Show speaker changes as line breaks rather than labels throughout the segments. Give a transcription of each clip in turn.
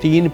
3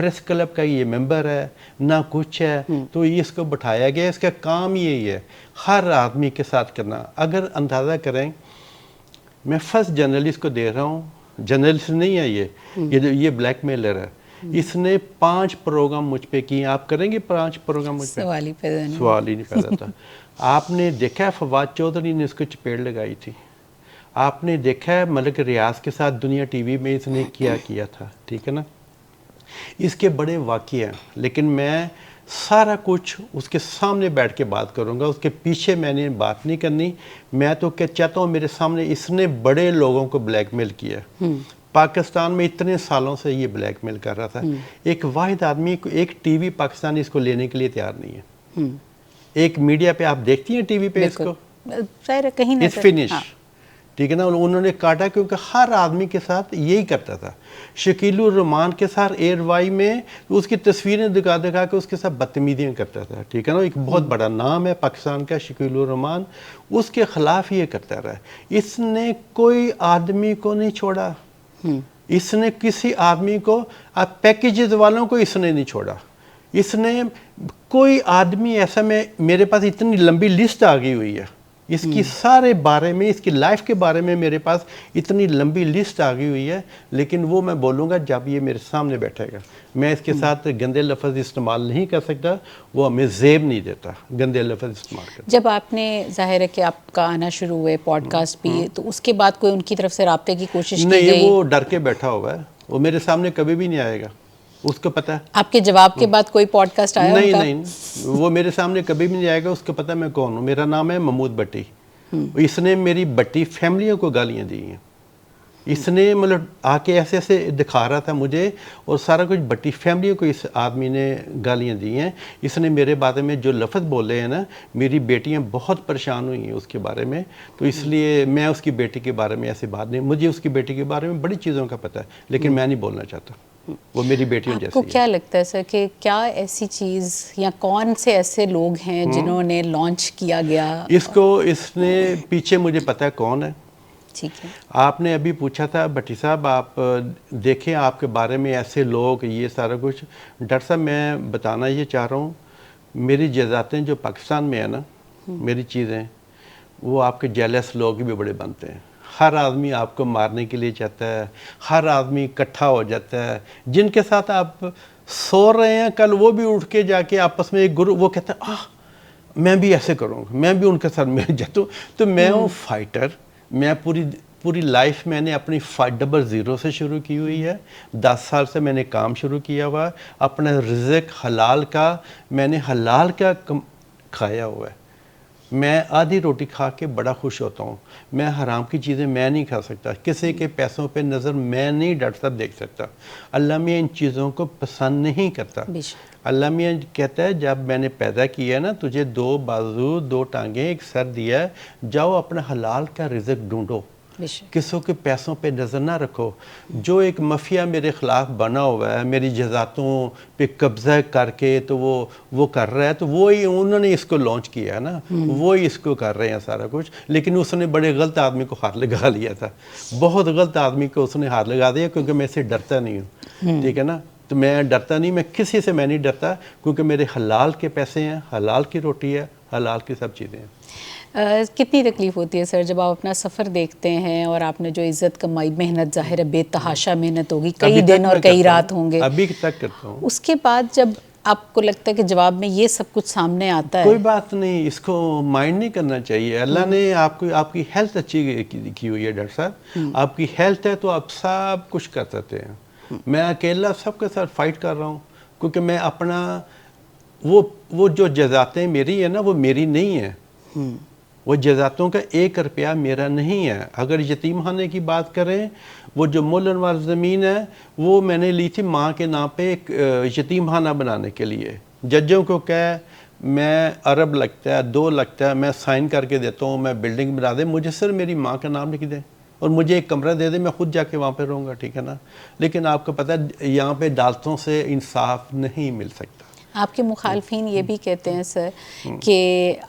press club کا یہ ممبر ہے نہ کچھ ہے، تو یہ اس کو بٹھایا گیا. اس کا کام یہی ہے ہر آدمی کے ساتھ کرنا. اگر اندازہ کریں میں فرسٹ جرنلسٹ کو دے رہا ہوں، جرنلسٹ نہیں ہے یہ بلیک میلر ہے. اس نے 5 پروگرام مجھ پہ کیے. آپ کریں گے 5 پروگرام مجھ پہ؟
سوال
ہی نہیں پیدا تھا. آپ نے دیکھا ہے فواد چودھری نے اس کو چپیڑ لگائی تھی. آپ نے دیکھا ہے ملک ریاض کے ساتھ دنیا ٹی وی میں اس نے کیا تھا، ٹھیک ہے نا. اس کے بڑے واقعے ہیں، لیکن میں سارا کچھ اس کے سامنے بیٹھ کے بات کروں گا. اس کے پیچھے میں نے بات نہیں کرنی. میں تو کیا چاہتا ہوں میرے سامنے اس نے بڑے لوگوں کو بلیک میل کیا. پاکستان میں اتنے سالوں سے یہ بلیک میل کر رہا تھا. ایک واحد آدمی کو ایک ٹی وی پاکستانی اس کو لینے کے لیے تیار نہیں ہے. ایک میڈیا پہ آپ دیکھتی ہیں ٹی وی پہ اس کو
کہیں
فنش، ٹھیک ہے نا. انہوں نے کاٹا کیونکہ ہر آدمی کے ساتھ یہی کرتا تھا. شکیل الرحمان کے ساتھ ایئر وائی میں اس کی تصویریں دکھا کے اس کے ساتھ بدتمیزیاں کرتا تھا، ٹھیک ہے نا. ایک بہت بڑا نام ہے پاکستان کا شکیل الرحمان، اس کے خلاف یہ کرتا رہا. اس نے کوئی آدمی کو نہیں چھوڑا. اس نے کسی آدمی کو پیکیجز والوں کو اس نے نہیں چھوڑا. اس نے کوئی آدمی ایسا میرے پاس اتنی لمبی لسٹ آ گئی ہوئی ہے اس کی سارے بارے میں، اس کی لائف کے بارے میں میرے پاس اتنی لمبی لسٹ آ گئی ہوئی ہے. لیکن وہ میں بولوں گا جب یہ میرے سامنے بیٹھے گا. میں اس کے ساتھ گندے لفظ استعمال نہیں کر سکتا. وہ ہمیں زیب نہیں دیتا گندے لفظ استعمال کرتا.
جب آپ نے ظاہر ہے کہ آپ کا آنا شروع ہوئے پوڈ کاسٹ بھی، تو اس کے بعد کوئی ان کی طرف سے رابطے کی کوشش کی گئی؟
نہیں، وہ ڈر کے بیٹھا ہوا ہے. وہ میرے سامنے کبھی بھی نہیں آئے گا. اس کو پتہ ہے
آپ کے جواب کے بعد کوئی پوڈ کاسٹ آیا؟
نہیں، وہ میرے سامنے کبھی بھی نہیں آئے گا. اس کو پتہ ہے میں کون ہوں. میرا نام ہے محمود بٹی. اس نے میری بٹی فیملیوں کو گالیاں دی ہیں. اس نے مطلب آ کے ایسے ایسے دکھا رہا تھا مجھے، اور سارا کچھ بٹی فیملیوں کو اس آدمی نے گالیاں دی ہیں. اس نے میرے بارے میں جو لفظ بولے ہیں نا، میری بیٹیاں بہت پریشان ہوئی ہیں اس کے بارے میں. تو اس لیے میں اس کی بیٹی کے بارے میں ایسی بات نہیں. مجھے اس کی بیٹی کے بارے میں بڑی چیزوں کا پتہ ہے، لیکن میں نہیں بولنا چاہتا. وہ میری بیٹیوں جیسی ہے.
آپ کو کیا لگتا ہے سر کہ کیا ایسی چیز یا کون سے ایسے لوگ ہیں جنہوں نے لانچ کیا گیا
اس نے پیچھے مجھے پتہ ہے کون ہے.
ٹھیک ہے.
آپ نے ابھی پوچھا تھا بٹی صاحب آپ دیکھیں آپ کے بارے میں ایسے لوگ یہ سارا کچھ. ڈاکٹر صاحب میں بتانا یہ چاہ رہا ہوں، میری جائیدادیں جو پاکستان میں ہیں نا، میری چیزیں، وہ آپ کے جیلس لوگ بھی بڑے بنتے ہیں. ہر آدمی آپ کو مارنے کے لیے چاہتا ہے. ہر آدمی اکٹھا ہو جاتا ہے. جن کے ساتھ آپ سو رہے ہیں کل وہ بھی اٹھ کے جا کے آپس میں ایک گروپ، وہ کہتا ہے میں بھی ایسے کروں گا، میں بھی ان کے ساتھ مل جاتا ہوں. تو میں ہوں فائٹر. میں پوری لائف میں نے اپنی 0 سے شروع کی ہوئی ہے. 10 سال سے میں نے کام شروع کیا ہوا. اپنا رزق حلال کا، میں نے حلال کا کھایا ہوا ہے. میں آدھی روٹی کھا کے بڑا خوش ہوتا ہوں. میں حرام کی چیزیں میں نہیں کھا سکتا. کسی کے پیسوں پہ نظر میں نہیں ڈاکٹر صاحب دیکھ سکتا. اللہ میاں ان چیزوں کو پسند نہیں کرتا. اللہ میاں کہتا ہے جب میں نے پیدا کیا نا تجھے 2 بازو 2 ٹانگیں 1 سر دیا ہے، جاؤ اپنا حلال کا رزق ڈھونڈو، کسوں کے پیسوں پہ نظر نہ رکھو. جو ایک مافیا میرے خلاف بنا ہوا ہے، میری جزاتوں پہ قبضہ کر کے تو وہ کر رہا ہے، تو وہی انہوں نے اس کو لانچ کیا ہے نا، وہی اس کو کر رہے ہیں سارا کچھ. لیکن اس نے بڑے غلط آدمی کو ہاتھ لگا لیا تھا. بہت غلط آدمی کو اس نے ہاتھ لگا دیا، کیونکہ میں اسے ڈرتا نہیں ہوں. ٹھیک ہے نا. تو میں ڈرتا نہیں، میں کسی سے میں نہیں ڈرتا، کیونکہ میرے حلال کے پیسے ہیں، حلال کی روٹی ہے، حلال کی سب چیزیں ہیں.
کتنی تکلیف ہوتی ہے سر جب آپ اپنا سفر دیکھتے ہیں اور آپ نے جو عزت کمائی، محنت ظاہر ہے بے تحاشا محنت ہوگی، کئی دن اور کئی رات ہوں گے،
ابھی تک کرتا ہوں.
اس کے بعد جب آپ کو لگتا ہے کہ جواب میں یہ سب کچھ سامنے آتا ہے،
کوئی بات نہیں، اس کو مائنڈ نہیں کرنا چاہیے. اللہ نے آپ کی ہیلتھ اچھی کی ہوئی ہے ڈاکٹر صاحب. آپ کی ہیلتھ ہے تو آپ سب کچھ کر سکتے ہیں. میں اکیلا سب کے ساتھ فائٹ کر رہا ہوں، کیونکہ میں اپنا وہ جو جزاتیں میری ہیں نا، وہ میری نہیں ہیں. وہ جزاتوں کا 1 روپیہ میرا نہیں ہے. اگر یتیم خانے کی بات کریں، وہ جو مولن وال زمین ہے وہ میں نے لی تھی ماں کے نام پہ ایک یتیم خانہ بنانے کے لیے. ججوں کو میں عرب لگتا ہے 2 لگتا ہے، میں سائن کر کے دیتا ہوں، میں بلڈنگ بنا دیں، مجھے صرف میری ماں کا نام لکھ دیں اور مجھے ایک کمرہ دے دیں، میں خود جا کے وہاں پہ رہوں گا. ٹھیک ہے نا. لیکن آپ کو پتہ ہے یہاں پہ عدالتوں سے انصاف نہیں مل سکتا.
آپ کے مخالفین یہ بھی کہتے ہیں سر کہ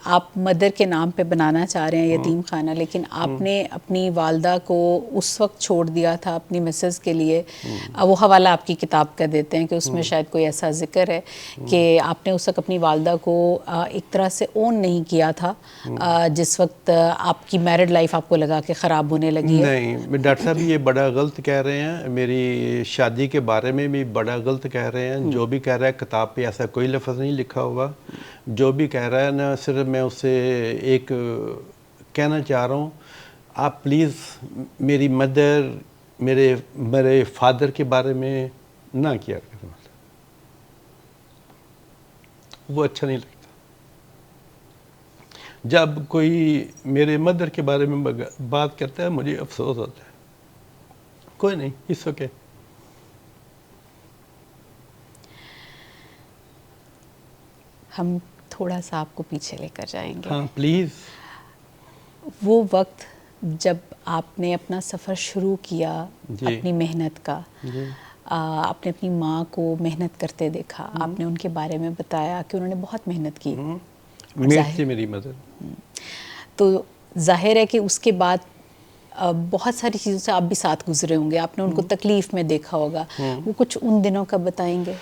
آپ مدر کے نام پہ بنانا چاہ رہے ہیں یتیم خانہ، لیکن آپ نے اپنی والدہ کو اس وقت چھوڑ دیا تھا اپنی مسز کے لیے. وہ حوالہ آپ کی کتاب کا دیتے ہیں کہ اس میں شاید کوئی ایسا ذکر ہے کہ آپ نے اس وقت اپنی والدہ کو ایک طرح سے اون نہیں کیا تھا جس وقت آپ کی میرڈ لائف آپ کو لگا کہ خراب ہونے لگی ہے.
نہیں ڈاکٹر صاحب یہ بڑا غلط کہہ رہے ہیں، میری شادی کے بارے میں بھی بڑا غلط کہہ رہے ہیں. جو بھی کہہ رہا ہے کتاب پہ ایسا کوئی لفظ نہیں لکھا ہوا. جو بھی کہہ رہا ہے نا، صرف میں اسے ایک کہنا چاہ رہا ہوں، آپ پلیز میری مدر میرے فادر کے بارے میں نہ کیا کریں، وہ اچھا نہیں لگتا. جب کوئی میرے مدر کے بارے میں بات کرتا ہے مجھے افسوس ہوتا ہے. کوئی نہیں، اس اوکے.
ہم تھوڑا سا آپ کو پیچھے لے کر جائیں گے.
ہاں پلیز.
وہ وقت جب آپ نے اپنا سفر شروع کیا اپنی محنت کا، آپ نے اپنی ماں کو محنت کرتے دیکھا، آپ نے ان کے بارے میں بتایا کہ انہوں نے بہت محنت کی.
میٹ تھی میری مدر.
تو ظاہر ہے کہ اس کے بعد بہت ساری چیزوں سے آپ بھی ساتھ گزرے ہوں گے، آپ نے ان کو تکلیف میں دیکھا ہوگا. وہ کچھ ان دنوں کا بتائیں گے؟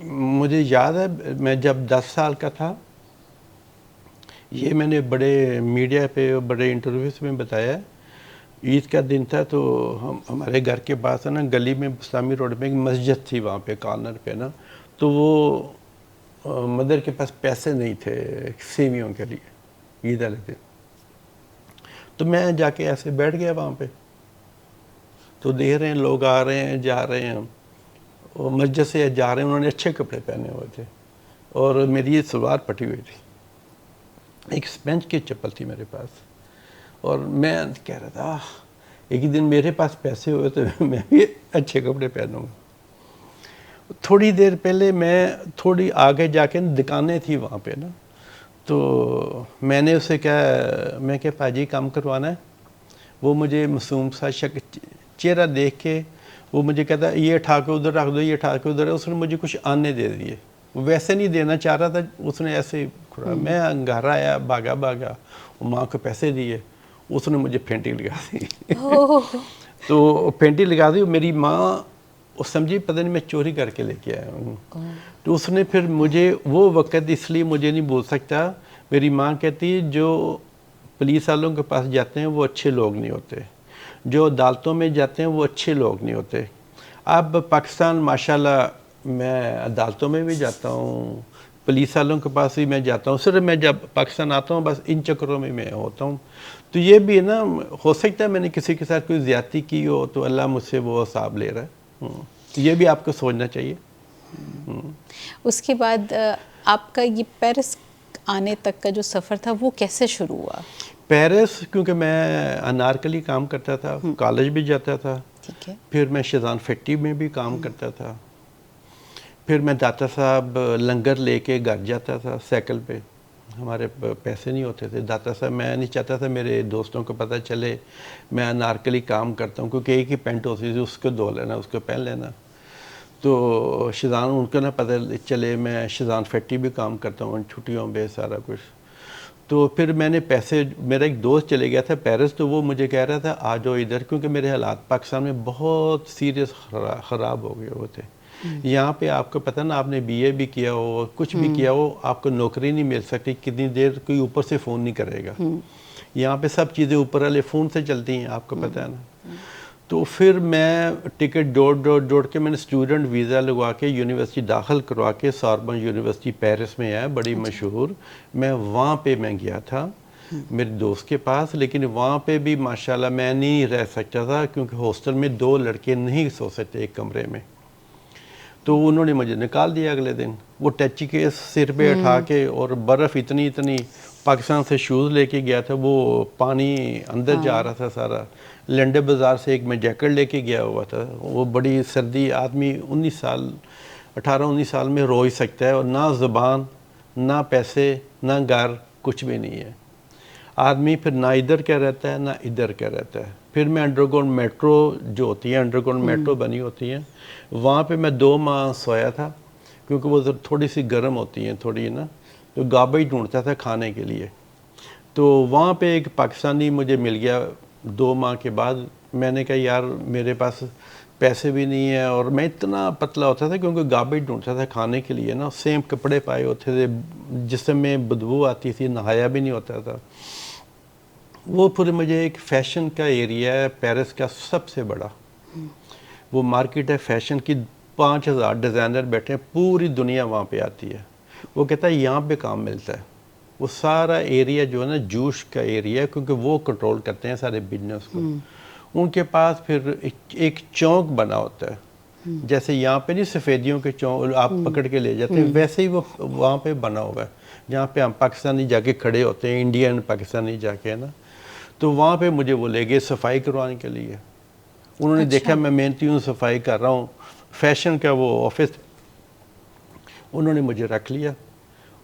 مجھے یاد ہے میں جب 10 سال کا تھا، یہ میں نے بڑے میڈیا پہ بڑے انٹرویوز میں بتایا. عید کا دن تھا تو ہمارے گھر کے پاس ہے نا، گلی میں اسلامی روڈ میں ایک مسجد تھی، وہاں پہ کارنر پہ نا. تو وہ مدر کے پاس پیسے نہیں تھے سیویوں کے لیے عید والے دن. تو میں جا کے ایسے بیٹھ گیا وہاں پہ. تو دیکھ رہے ہیں لوگ آ رہے ہیں جا رہے ہیں، وہ مسجد سے جا رہے ہیں، انہوں نے اچھے کپڑے پہنے ہوئے تھے اور میری یہ سلوار پٹی ہوئی تھی. ایک اسپنج کی چپل تھی میرے پاس، اور میں کہہ رہا تھا ایک دن میرے پاس پیسے ہوئے تو میں بھی اچھے کپڑے پہنوں گا. تھوڑی دیر پہلے میں تھوڑی آگے جا کے دکانیں تھی وہاں پہ نا، تو میں نے اسے کہا، میں کہ پاجی کام کروانا ہے. وہ مجھے معصوم سا چہرہ دیکھ کے وہ مجھے کہتا یہ اٹھا کے ادھر رکھ دو، یہ اٹھا کے ادھر. اس نے مجھے کچھ آنے دے دیے. ویسے نہیں دینا چاہ رہا تھا، اس نے ایسے کھڑا. میں گھر آیا بھاگا ماں کو پیسے دیے. اس نے مجھے پھینٹی لگا دی. تو پھینٹی لگا دی. میری ماں سمجھی پتہ نہیں میں چوری کر کے لے کے آیا ہوں. تو اس نے پھر مجھے وہ وقت اس لیے مجھے نہیں بھول سکتا. میری ماں کہتی جو پولیس والوں کے پاس جاتے ہیں وہ اچھے لوگ نہیں ہوتے، جو عدالتوں میں جاتے ہیں وہ اچھے لوگ نہیں ہوتے. اب پاکستان ماشاءاللہ میں عدالتوں میں بھی جاتا ہوں، پولیس والوں کے پاس بھی میں جاتا ہوں. صرف میں جب پاکستان آتا ہوں بس ان چکروں میں ہوتا ہوں. تو یہ بھی نا، ہو سکتا ہے میں نے کسی کے ساتھ کوئی زیادتی کی ہو تو اللہ مجھ سے وہ حساب لے رہا ہے. یہ بھی آپ کو سوچنا چاہیے.
اس کے بعد آپ کا یہ پیرس آنے تک کا جو سفر تھا وہ کیسے شروع ہوا؟
پیرس کیونکہ میں انارکلی کام کرتا تھا، کالج بھی جاتا تھا.
ٹھیک ہے.
پھر میں شیزان فیکٹری میں بھی کام کرتا تھا. پھر میں داتا صاحب لنگر لے کے گھر جاتا تھا سائیکل پہ. ہمارے پیسے نہیں ہوتے تھے. داتا صاحب میں نہیں چاہتا تھا میرے دوستوں کو پتہ چلے میں انارکلی کام کرتا ہوں، کیونکہ ایک ہی پینٹ ہوتی تھی، اس کو دھو لینا، اس کو پہن لینا. تو شیزان ان کو نہ پتہ چلے میں شیزان فیکٹری بھی کام کرتا ہوں چھٹیوں پہ سارا کچھ. تو پھر میں نے پیسے، میرا ایک دوست چلے گیا تھا پیرس، تو وہ مجھے کہہ رہا تھا آ جاؤ ادھر، کیونکہ میرے حالات پاکستان میں بہت سیریس خراب ہو گئے ہوئے تھے. یہاں پہ آپ کو پتہ نا، آپ نے BA بھی کیا ہو، کچھ بھی کیا ہو، آپ کو نوکری نہیں مل سکتی کتنی دیر، کوئی اوپر سے فون نہیں کرے گا. یہاں پہ سب چیزیں اوپر والے فون سے چلتی ہیں، آپ کو پتہ ہے نا. تو پھر میں ٹکٹ جوڑ کے میں نے اسٹوڈنٹ ویزا لگوا کے یونیورسٹی داخل کروا کے، سوربن یونیورسٹی پیرس میں ہے بڑی مشہور. میں وہاں پہ میں گیا تھا میرے دوست کے پاس. لیکن وہاں پہ بھی ماشاءاللہ میں نہیں رہ سکتا تھا، کیونکہ ہاسٹل میں 2 لڑکے نہیں سو سکتے ایک کمرے میں. تو انہوں نے مجھے نکال دیا اگلے دن. وہ ٹیچی کے سر پہ اٹھا کے، اور برف اتنی پاکستان سے شوز لے کے گیا تھا، وہ پانی اندر جا رہا تھا سارا. لنڈے بازار سے ایک میں جیکٹ لے کے گیا ہوا تھا. وہ بڑی سردی، آدمی 18-19 سال میں رو ہی سکتا ہے، اور نہ زبان، نہ پیسے، نہ گھر، کچھ بھی نہیں ہے. آدمی پھر نہ ادھر کیا رہتا ہے نہ ادھر کیا رہتا ہے. پھر میں انڈر گراؤنڈ میٹرو جو ہوتی ہے، انڈر گراؤنڈ میٹرو بنی ہوتی ہیں، وہاں پہ میں 2 ماہ سویا تھا. کیونکہ وہ تھوڑی سی گرم ہوتی ہیں تھوڑی نا، تو گابا ہی ڈھونڈتا تھا کھانے کے لیے. تو وہاں پہ ایک پاکستانی مجھے مل گیا 2 ماہ کے بعد. میں نے کہا یار میرے پاس پیسے بھی نہیں ہیں اور میں اتنا پتلا ہوتا تھا کیونکہ گابا ہی ڈھونڈتا تھا کھانے کے لیے نا، سیم کپڑے پائے ہوتے تھے، جسم میں بدبو آتی تھی، نہایا بھی نہیں ہوتا تھا. وہ پھر مجھے ایک فیشن کا ایریا ہے پیرس کا سب سے بڑا، وہ مارکیٹ ہے فیشن کی، 5000 ڈیزائنر بیٹھے ہیں، پوری دنیا وہاں پہ آتی ہے. وہ کہتا ہے یہاں پہ کام ملتا ہے. وہ سارا ایریا جو ہے نا جوش کا ایریا ہے، کیونکہ وہ کنٹرول کرتے ہیں سارے بزنس کو. ان کے پاس پھر ایک چونک بنا ہوتا ہے، جیسے یہاں پہ نہیں سفیدیوں کے چونک آپ پکڑ کے لے جاتے ہیں، ویسے ہی وہ وہاں پہ بنا ہوا ہے جہاں پہ ہم پاکستانی جا کے کھڑے ہوتے ہیں، انڈین پاکستانی جا کے نا. تو وہاں پہ مجھے وہ لے گئے صفائی کروانے کے لیے. انہوں نے دیکھا میں محنتی ہوں، صفائی کر رہا ہوں، فیشن کا وہ آفس، انہوں نے مجھے رکھ لیا.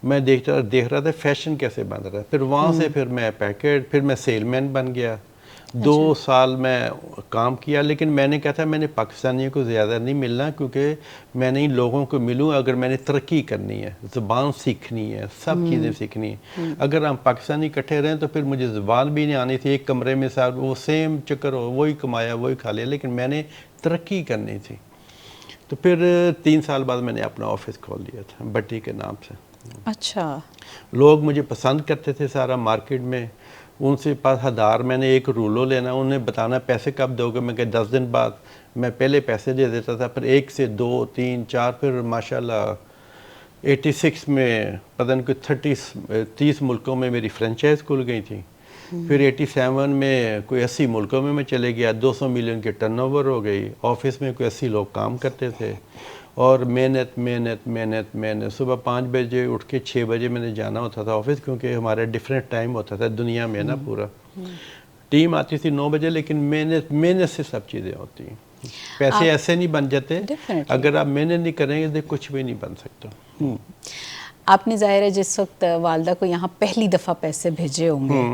میں دیکھ رہا تھا فیشن کیسے بن رہا ہے. پھر وہاں سے پھر میں پیکٹ، پھر میں سیل مین بن گیا. 2 سال میں کام کیا، لیکن میں نے کہا تھا میں نے پاکستانیوں کو زیادہ نہیں ملنا، کیونکہ میں نے ان لوگوں کو ملوں اگر میں نے ترقی کرنی ہے، زبان سیکھنی ہے، سب چیزیں سیکھنی ہیں. اگر ہم پاکستانی اکٹھے رہیں تو پھر مجھے زبان بھی نہیں آنی تھی. ایک کمرے میں صاحب وہ سیم چکر ہو، وہی کمایا وہی کھا لیا، لیکن میں نے ترقی کرنی تھی. تو پھر 3 سال بعد میں نے اپنا آفس کھول لیا تھا بٹی کے نام سے.
اچھا.
لوگ مجھے پسند کرتے تھے سارا مارکیٹ میں. ان سے پاس ہزار میں نے ایک رولو لینا، انہیں بتانا پیسے کب دو گے، میں کہ 10 دن بعد. میں پہلے پیسے دے دیتا تھا، پھر 1 سے 2 3 4، پھر ماشاءاللہ 86 میں پتہ نہیں کوئی 30 ملکوں میں میری فرینچائز کھل گئی تھی. پھر 87 میں کوئی 80 ملکوں میں چلے گیا، 200 ملین کے ٹرن اوور ہو گئی. آفس میں کوئی 80 لوگ کام کرتے تھے. اور محنت محنت محنت محنت، صبح 5 بجے اٹھ کے 6 بجے میں نے جانا ہوتا تھا آفس، کیونکہ ہمارا ڈیفرنٹ ٹائم ہوتا تھا دنیا میں نا پورا. ٹیم آتی تھی 9 بجے، لیکن محنت محنت سے سب چیزیں ہوتی ہیں. پیسے ایسے نہیں بن جاتے، اگر آپ محنت نہیں کریں گے تو کچھ بھی نہیں بن سکتا.
آپ نے ظاہر ہے جس وقت والدہ کو یہاں پہلی دفعہ پیسے بھیجے ہوں گے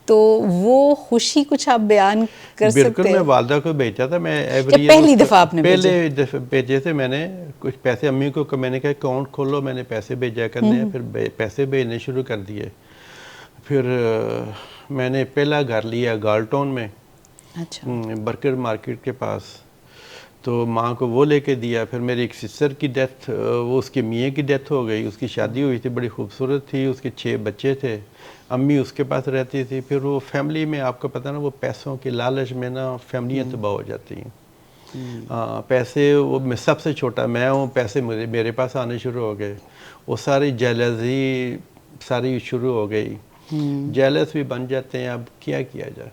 تو وہ خوشی کچھ آپ بیان کر سکتے ہیں؟
بالکل، میں والدہ کو بھیجتا تھا. میں
پہلی دفعہ آپ نے
پہلے دفعہ بھیجے تھے میں نے کچھ پیسے. امی کو میں نے کہا اکاؤنٹ کھولو، میں نے پیسے بھیجا کرنے ہیں. پھر پیسے بھیجنے شروع کر دیے. پھر میں نے پہلا گھر لیا گالٹون میں، برکر مارکیٹ کے پاس. تو ماں کو وہ لے کے دیا. پھر میری ایک سسٹر کی ڈیتھ، وہ اس کے میاں کی ڈیتھ ہو گئی. اس کی شادی ہوئی تھی، بڑی خوبصورت تھی، اس کے 6 بچے تھے. امی اس کے پاس رہتی تھی. پھر وہ فیملی میں آپ کو پتہ نا، وہ پیسوں کے لالچ میں نا فیملیاں تباہ ہو جاتی ہیں. پیسے، وہ میں سب سے چھوٹا میں ہوں، پیسے میرے پاس آنے شروع ہو گئے. وہ ساری جیلزی ساری شروع ہو گئی. جیلس بھی بن جاتے ہیں. اب کیا جائے.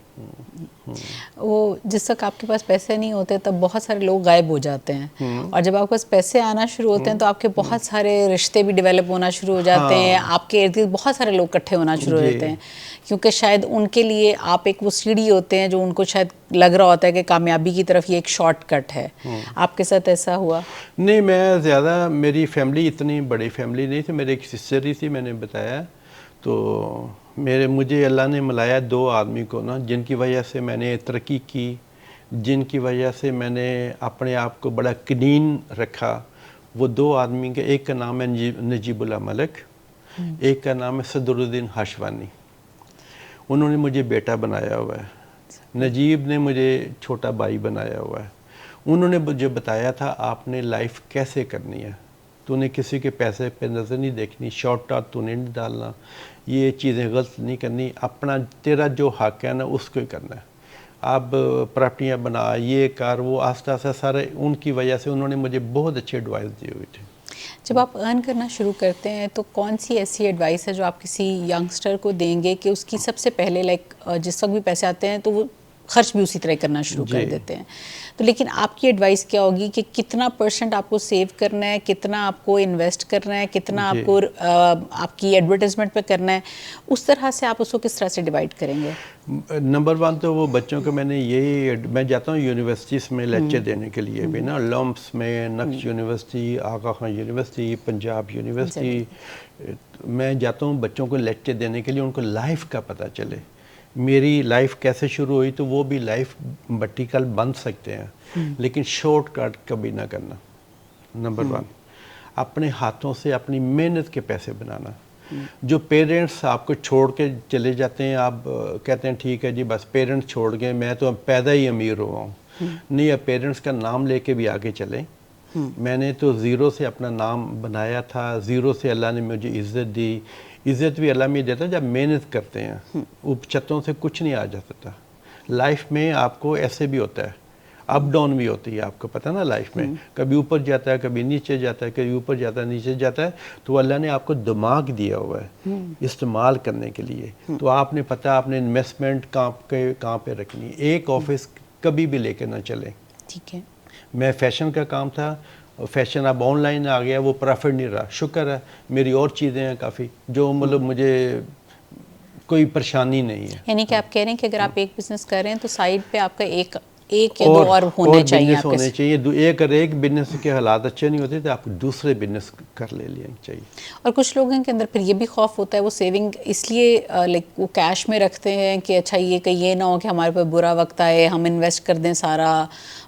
وہ جس وقت آپ کے پاس پیسے نہیں ہوتے تب بہت سارے لوگ غائب ہو جاتے ہیں، اور جب آپ کے پاس پیسے آنا شروع ہوتے ہیں تو آپ کے بہت سارے رشتے بھی ڈیولپ ہونا شروع ہو جاتے ہیں. آپ کے ارد گرد بہت سارے لوگ اکٹھے ہونا شروع ہو جاتے ہیں، کیونکہ شاید ان کے لیے آپ ایک وہ سیڑھی ہوتے ہیں جو ان کو شاید لگ رہا ہوتا ہے کہ کامیابی کی طرف یہ ایک شارٹ کٹ ہے. آپ کے ساتھ ایسا ہوا؟
نہیں، میں زیادہ، میری فیملی اتنی بڑی فیملی نہیں تھی. میرے ایک سسٹر ہی تھی، میں نے بتایا. تو مجھے اللہ نے ملایا 2 آدمی کو نا، جن کی وجہ سے میں نے ترقی کی، جن کی وجہ سے میں نے اپنے آپ کو بڑا کلین رکھا. وہ 2 آدمی کے، ایک کا نام ہے نجیب اللہ ملک، ایک کا نام ہے صدر الدین ہاشوانی. انہوں نے مجھے بیٹا بنایا ہوا ہے. نجیب نے مجھے چھوٹا بھائی بنایا ہوا ہے. انہوں نے مجھے بتایا تھا آپ نے لائف کیسے کرنی ہے. تو نے کسی کے پیسے پہ نظر نہیں دیکھنی، شارٹ ٹاٹ تو نہیں ڈالنا، یہ چیزیں غلط نہیں کرنی. اپنا تیرا جو حق ہے نا اس کو ہی کرنا ہے. آپ پراپرٹیاں بنا، یہ کر، وہ آہستہ آہستہ سارے. ان کی وجہ سے انہوں نے مجھے بہت اچھی ایڈوائس دی ہوئی تھی.
جب آپ ارن کرنا شروع کرتے ہیں تو کون سی ایسی ایڈوائس ہے جو آپ کسی ینگسٹر کو دیں گے کہ اس کی سب سے پہلے جس وقت بھی پیسے آتے ہیں تو وہ خرچ بھی اسی طرح کرنا شروع کر دیتے ہیں؟ تو لیکن آپ کی ایڈوائس کیا ہوگی کہ کتنا % آپ کو سیو کرنا ہے، کتنا آپ کو انویسٹ کرنا ہے، کتنا آپ کو آپ کی ایڈورٹائزمنٹ پہ کرنا ہے؟ اس طرح سے آپ اس کو کس طرح سے ڈیوائڈ کریں گے؟
نمبر 1 تو وہ بچوں کو میں نے میں جاتا ہوں یونیورسٹیز میں لیکچر دینے کے لیے بھی نا، لمپس میں، نقش یونیورسٹی، آغا خان یونیورسٹی، پنجاب یونیورسٹی. میں جاتا ہوں بچوں کو لیکچر دینے کے لیے، ان کو لائف کا پتہ چلے. میری لائف کیسے شروع ہوئی تو وہ بھی لائف ورٹیکل بن سکتے ہیں، لیکن شارٹ کٹ کبھی نہ کرنا. نمبر 1. اپنے ہاتھوں سے اپنی محنت کے پیسے بنانا. جو پیرنٹس آپ کو چھوڑ کے چلے جاتے ہیں, آپ کہتے ہیں ٹھیک ہے جی بس پیرنٹس چھوڑ گئے, میں تو پیدا ہی امیر ہوا ہوں. نہیں, اب پیرنٹس کا نام لے کے بھی آگے چلیں. میں نے تو زیرو سے اپنا نام بنایا تھا, زیرو سے اللہ نے مجھے عزت دی. عزت بھی اللہ میں دیتا جب محنت کرتے ہیں. چھتوں سے کچھ نہیں آ جاتا تھا. لائف میں آپ کو ایسے بھی ہوتا ہے, اپ ڈاؤن بھی ہوتی ہے, آپ کو پتہ نا لائف میں کبھی اوپر جاتا ہے, کبھی نیچے جاتا ہے, کبھی اوپر جاتا ہے, نیچے جاتا ہے. تو اللہ نے آپ کو دماغ دیا ہوا ہے استعمال کرنے کے لیے. تو آپ نے پتہ آپ نے انویسٹمنٹ کہاں پہ رکھنی. ایک آفس کبھی بھی لے کے نہ چلیں.
ٹھیک ہے.
میں فیشن کا کام تھا, فیشن اب آن لائن آ گیا, وہ پرافٹ نہیں رہا. شکر ہے میری اور چیزیں ہیں کافی جو مطلب مجھے کوئی پریشانی نہیں ہے.
یعنی کہ آپ کہہ رہے ہیں کہ اگر آپ ایک بزنس کر رہے ہیں تو سائڈ پہ آپ کا ایک یا دو اور ہونے چاہیے.
بزنس ہونے چاہیے. ایک بزنس کے حالات اچھے نہیں ہوتے تو آپ دوسرے بزنس کر لینا چاہیے.
اور کچھ لوگوں کے اندر پھر یہ بھی خوف ہوتا ہے, وہ سیونگ اس لیے لائک وہ کیش میں رکھتے ہیں کہ اچھا یہ کہ یہ نہ ہو کہ ہمارے پاس برا وقت آئے, ہم انویسٹ کر دیں سارا,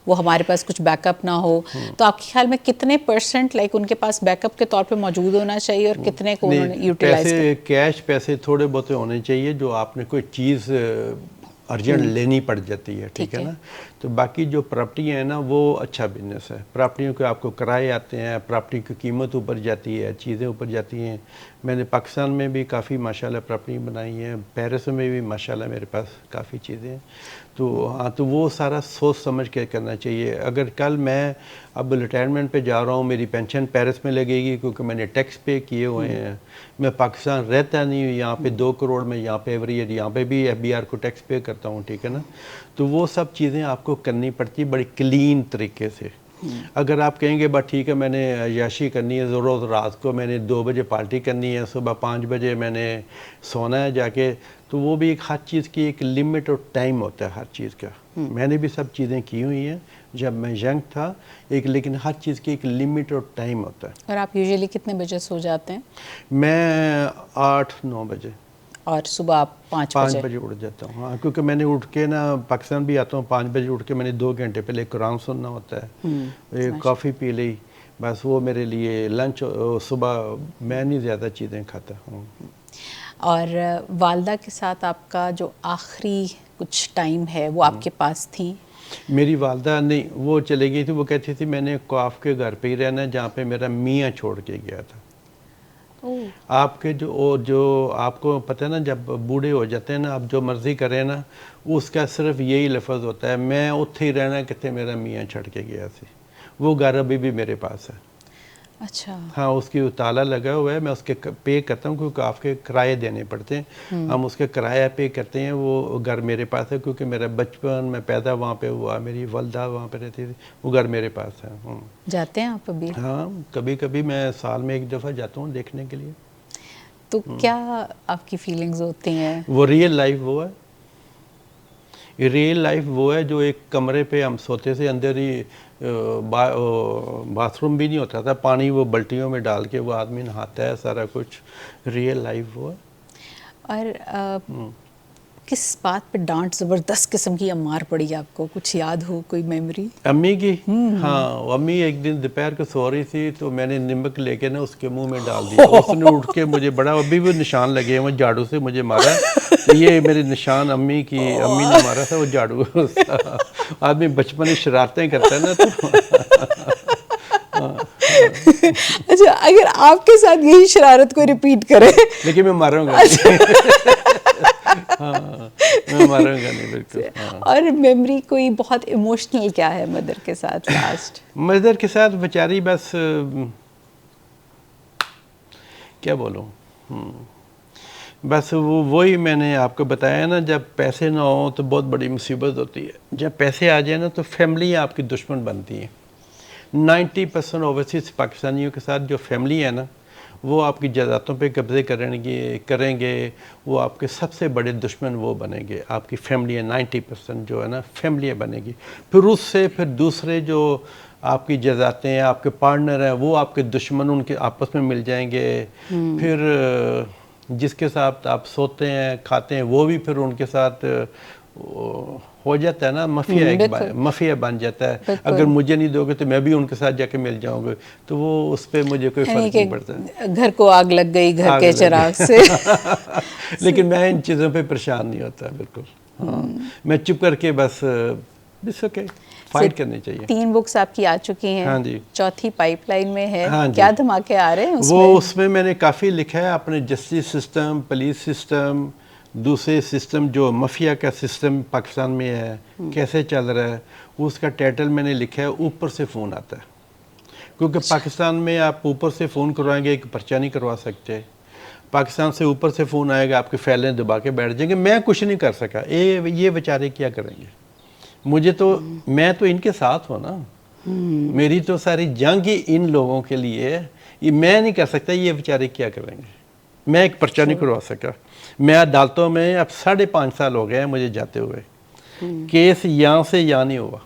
وہ ہمارے پاس کچھ بیک اپ نہ ہو. تو آپ کے خیال میں کتنے % لائک ان کے پاس بیک اپ کے طور پہ موجود ہونا چاہیے اور کتنے کو انہوں نے یوٹیلائز
پیسے کیش پیسے تھوڑے بہت ہونے چاہیے جو آپ نے کوئی چیز ارجنٹ لینی پڑ جاتی ہے. ٹھیک ہے نا. تو باقی جو پراپرٹی ہیں نا وہ اچھا بزنس ہے. پراپرٹیوں کے آپ کو کرائے آتے ہیں, پراپرٹی کی قیمت اوپر جاتی ہے, چیزیں اوپر جاتی ہیں. میں نے پاکستان میں بھی کافی ماشاءاللہ پراپرٹی بنائی ہیں, پیرس میں بھی ماشاءاللہ میرے پاس کافی چیزیں ہیں. تو ہاں, تو وہ سارا سوچ سمجھ کے کرنا چاہیے. اگر کل میں اب ریٹائرمنٹ پہ جا رہا ہوں, میری پینشن پیرس میں لگے گی کیونکہ میں نے ٹیکس پے کیے ہوئے ہیں. میں پاکستان رہتا نہیں ہوں, یہاں پہ 2 کروڑ میں یہاں پہ ایوری ایئر یہاں پہ بھی FBR کو ٹیکس پے کرتا ہوں. ٹھیک ہے نا. تو وہ سب چیزیں آپ کو کرنی پڑتی بڑی کلین طریقے سے. اگر آپ کہیں گے بس ٹھیک ہے میں نے عیاشی کرنی ہے, روز رات کو میں نے 2 بجے پارٹی کرنی ہے, صبح 5 بجے میں نے سونا ہے جا کے, تو وہ بھی ایک ہر چیز کی ایک لمٹ اور ٹائم ہوتا ہے ہر چیز کا. میں نے بھی سب چیزیں کی ہوئی ہیں جب میں ینگ تھا, لیکن ہر چیز کی ایک لمٹ اور ٹائم ہوتا ہے.
اور آپ یوزیلی کتنے بجے سو جاتے ہیں؟
میں 8-9 بجے.
اور صبح آپ 5
بجے اٹھ جاتا ہوں. ہاں, کیونکہ میں نے اٹھ کے نا پاکستان بھی آتا ہوں 5 بجے اٹھ کے, میں نے 2 گھنٹے پہلے قرآن سننا ہوتا ہے, ایک کافی پی لی, بس وہ میرے لیے لنچ. صبح میں نہیں زیادہ چیزیں کھاتا ہوں.
اور والدہ کے ساتھ آپ کا جو آخری کچھ ٹائم ہے وہ آپ کے پاس تھیں؟
میری والدہ نہیں, وہ چلے گئی تھی. وہ کہتی تھی میں نے کاف کے گھر پہ ہی رہنا ہے جہاں پہ میرا میاں چھوڑ کے گیا تھا. آپ کے جو آپ کو پتہ ہے نا جب بوڑھے ہو جاتے ہیں نا, آپ جو مرضی کریں نا, اس کا صرف یہی لفظ ہوتا ہے میں اتھے ہی رہنا کتے میرا میاں چھڑ کے گیا سی. وہ گھر ابھی بھی میرے پاس ہے.
اچھا.
ہاں, اس کی تالا لگا ہوا ہے, میں اس کے پے کرتا ہوں کیونکہ آپ کے کرائے دینے پڑتے ہیں. ہم اس کے کرایہ پے کرتے ہیں. وہ گھر میرے پاس ہے کیونکہ میرا بچپن میں پیدا وہاں پہ ہوا, میری والدہ وہاں پہ رہتی تھی, وہ گھر میرے پاس ہے.
جاتے ہیں آپ ابھی؟
ہاں, کبھی کبھی میں سال میں 1 دفعہ جاتا ہوں دیکھنے کے لیے.
تو کیا آپ کی فیلنگز ہوتی ہیں؟
وہ ریئل لائف وہ ہے. ریئل لائف وہ ہے جو ایک کمرے پہ ہم سوتے سے اندر ہی باتھ روم بھی نہیں ہوتا تھا, پانی وہ بلٹیوں میں ڈال کے وہ آدمی نہاتا ہے, سارا کچھ. ریئل لائف وہ ہے.
اور کس بات پہ ڈانٹ زبردست قسم کی مار پڑی آپ کو, کچھ یاد ہو کوئی میموری؟
امی کی. ہاں, امی ایک دن دوپہر کو سو رہی تھی تو میں نے نمک لے کے نا اس کے منہ میں ڈال دی. اس نے اٹھ کے مجھے بڑا, ابھی بھی نشان لگے ہیں, جھاڑو سے مجھے مارا. تو یہ میرے نشان امی نے مارا تھا, وہ جھاڑو. آدمی بچپن شرارتیں کرتا ہے نا تو.
اچھا, اگر آپ کے ساتھ یہی شرارت کو ریپیٹ کرے.
لیکن میں ماروں گا. ہاں, میں ماروں گا نہیں بالکل.
اور میموری کوئی بہت ایموشنل کیا ہے مدر کے ساتھ لاسٹ؟
مدر کے ساتھ بیچاری بس کیا بولوں, بس وہی میں نے آپ کو بتایا نا, جب پیسے نہ ہوں تو بہت بڑی مصیبت ہوتی ہے. جب پیسے آ جائیں نا تو فیملی آپ کی دشمن بنتی ہیں. 90% اوورسیز پاکستانیوں کے ساتھ جو فیملی ہے نا, وہ آپ کی جائیدادوں پہ قبضے کریں گے. وہ آپ کے سب سے بڑے دشمن وہ بنیں گے, آپ کی فیملی ہے. 90% جو ہے نا فیملیاں بنے گی. پھر اس سے پھر دوسرے جو آپ کی جائیدادیں ہیں, آپ کے پارٹنر ہیں, وہ آپ کے دشمن ان کے آپس میں مل جائیں گے. پھر جس کے ساتھ آپ سوتے ہیں کھاتے ہیں وہ بھی پھر ان کے ساتھ ہو جاتا ہے نا مافیا، ایک مافیا بن جاتا ہے. اگر مجھے نہیں دو گے تو میں بھی ان کے ساتھ جا کے مل جاؤں گا، تو وہ اس پہ مجھے کوئی فرق نہیں پڑتا.
گھر کو آگ لگ گئی گھر کے چراغ سے.
لیکن میں ان چیزوں پہ پریشان نہیں ہوتا بالکل. ہاں میں چپ کر کے بس اوکے فائٹ کرنی چاہیے.
3 بکس آپ کی آ چکی ہیں.
ہاں جی.
4تھی پائپ لائن میں ہے. کیا دھماکے آ رہے ہیں
اس میں نے کافی لکھا ہے اپنے جسٹس سسٹم، پولیس سسٹم، دوسرے سسٹم جو مافیا کا سسٹم پاکستان میں ہے کیسے چل رہا ہے. اس کا ٹائٹل میں نے لکھا ہے اوپر سے فون آتا ہے. کیونکہ پاکستان میں آپ اوپر سے فون کروائیں گے ایک پرچہ نہیں کروا سکتے. پاکستان سے اوپر سے فون آئے گا آپ کے فائلیں دبا کے بیٹھ جائیں گے. میں کچھ نہیں کر سکا. یہ بیچارے کیا کریں گے. میں تو ان کے ساتھ ہوں نا. میری تو ساری جنگ ہی ان لوگوں کے لیے. یہ میں نہیں کر سکتا یہ بیچارے کیا کریں گے. میں ایک پرچہ نہیں کروا سکا. میں عدالتوں میں اب 5.5 سال ہو گئے ہیں مجھے جاتے ہوئے. کیس یہاں سے یہاں نہیں ہوا.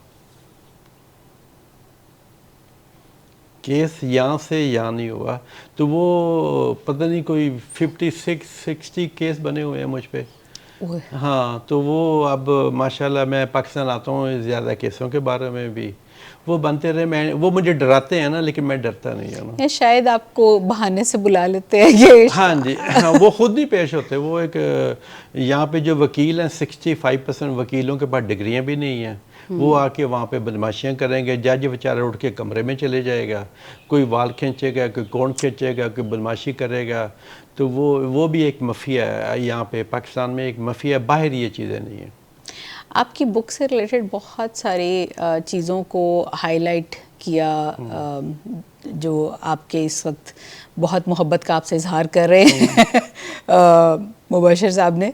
کیس یہاں سے یہاں نہیں ہوا. تو وہ پتہ نہیں کوئی 56-60 کیس بنے ہوئے ہیں مجھ پہ. ہاں تو وہ اب ماشاءاللہ میں پاکستان آتا ہوں زیادہ کیسوں کے بارے میں بھی وہ بنتے رہے. وہ مجھے ڈراتے ہیں نا لیکن میں ڈرتا نہیں ہوں.
شاید آپ کو بہانے سے بلا لیتے ہیں.
ہاں جی وہ خود نہیں پیش ہوتے. وہ ایک یہاں پہ جو وکیل ہیں 65% وکیلوں کے پاس ڈگریاں بھی نہیں ہیں. وہ آ کے وہاں پہ بدماشیاں کریں گے. جج بیچارہ اٹھ کے کمرے میں چلے جائے گا. کوئی وال کھینچے گا، کوئی کون کھینچے گا، کوئی بدماشی کرے گا. تو وہ بھی ایک مافیا ہے یہاں پہ پاکستان میں. ایک مافیا. باہر یہ چیزیں نہیں ہیں.
آپ کی بک سے ریلیٹڈ بہت ساری چیزوں کو ہائی لائٹ کیا جو آپ کے اس وقت بہت محبت کا آپ سے اظہار کر رہے ہیں مبشر صاحب نے.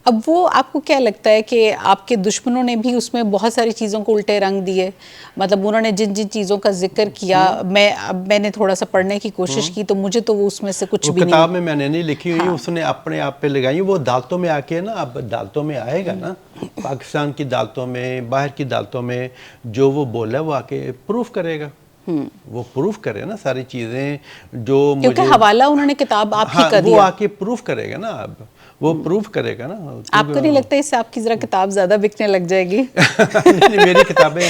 اب وہ آپ کو کیا لگتا ہے کہ آپ کے دشمنوں نے بھی اس میں بہت ساری چیزوں کو الٹے رنگ دیے؟ مطلب انہوں نے جن چیزوں کا ذکر کیا میں نے تھوڑا سا پڑھنے کی کوشش کی تو مجھے تو وہ اس میں سے کچھ بھی نہیں.
کتاب میں نے نہیں لکھی ہوئی. اس نے اپنے آپ پہ لگائی. وہ عدالتوں میں آ کے نا اب عدالتوں میں آئے گا نا پاکستان کی عدالتوں میں باہر کی عدالتوں میں جو وہ بولا وہ آ کے پروف کرے گا. وہ پروف کرے نا ساری چیزیں جو
کیونکہ حوالہ انہوں نے کتاب آپ ہی کا دیا.
وہ آ کے پروف کرے گا نا. اب وہ پروف کرے گا نا.
آپ کو نہیں لگتا اس سے آپ کی ذرا کتاب زیادہ بکنے لگ جائے گی؟
میری کتابیں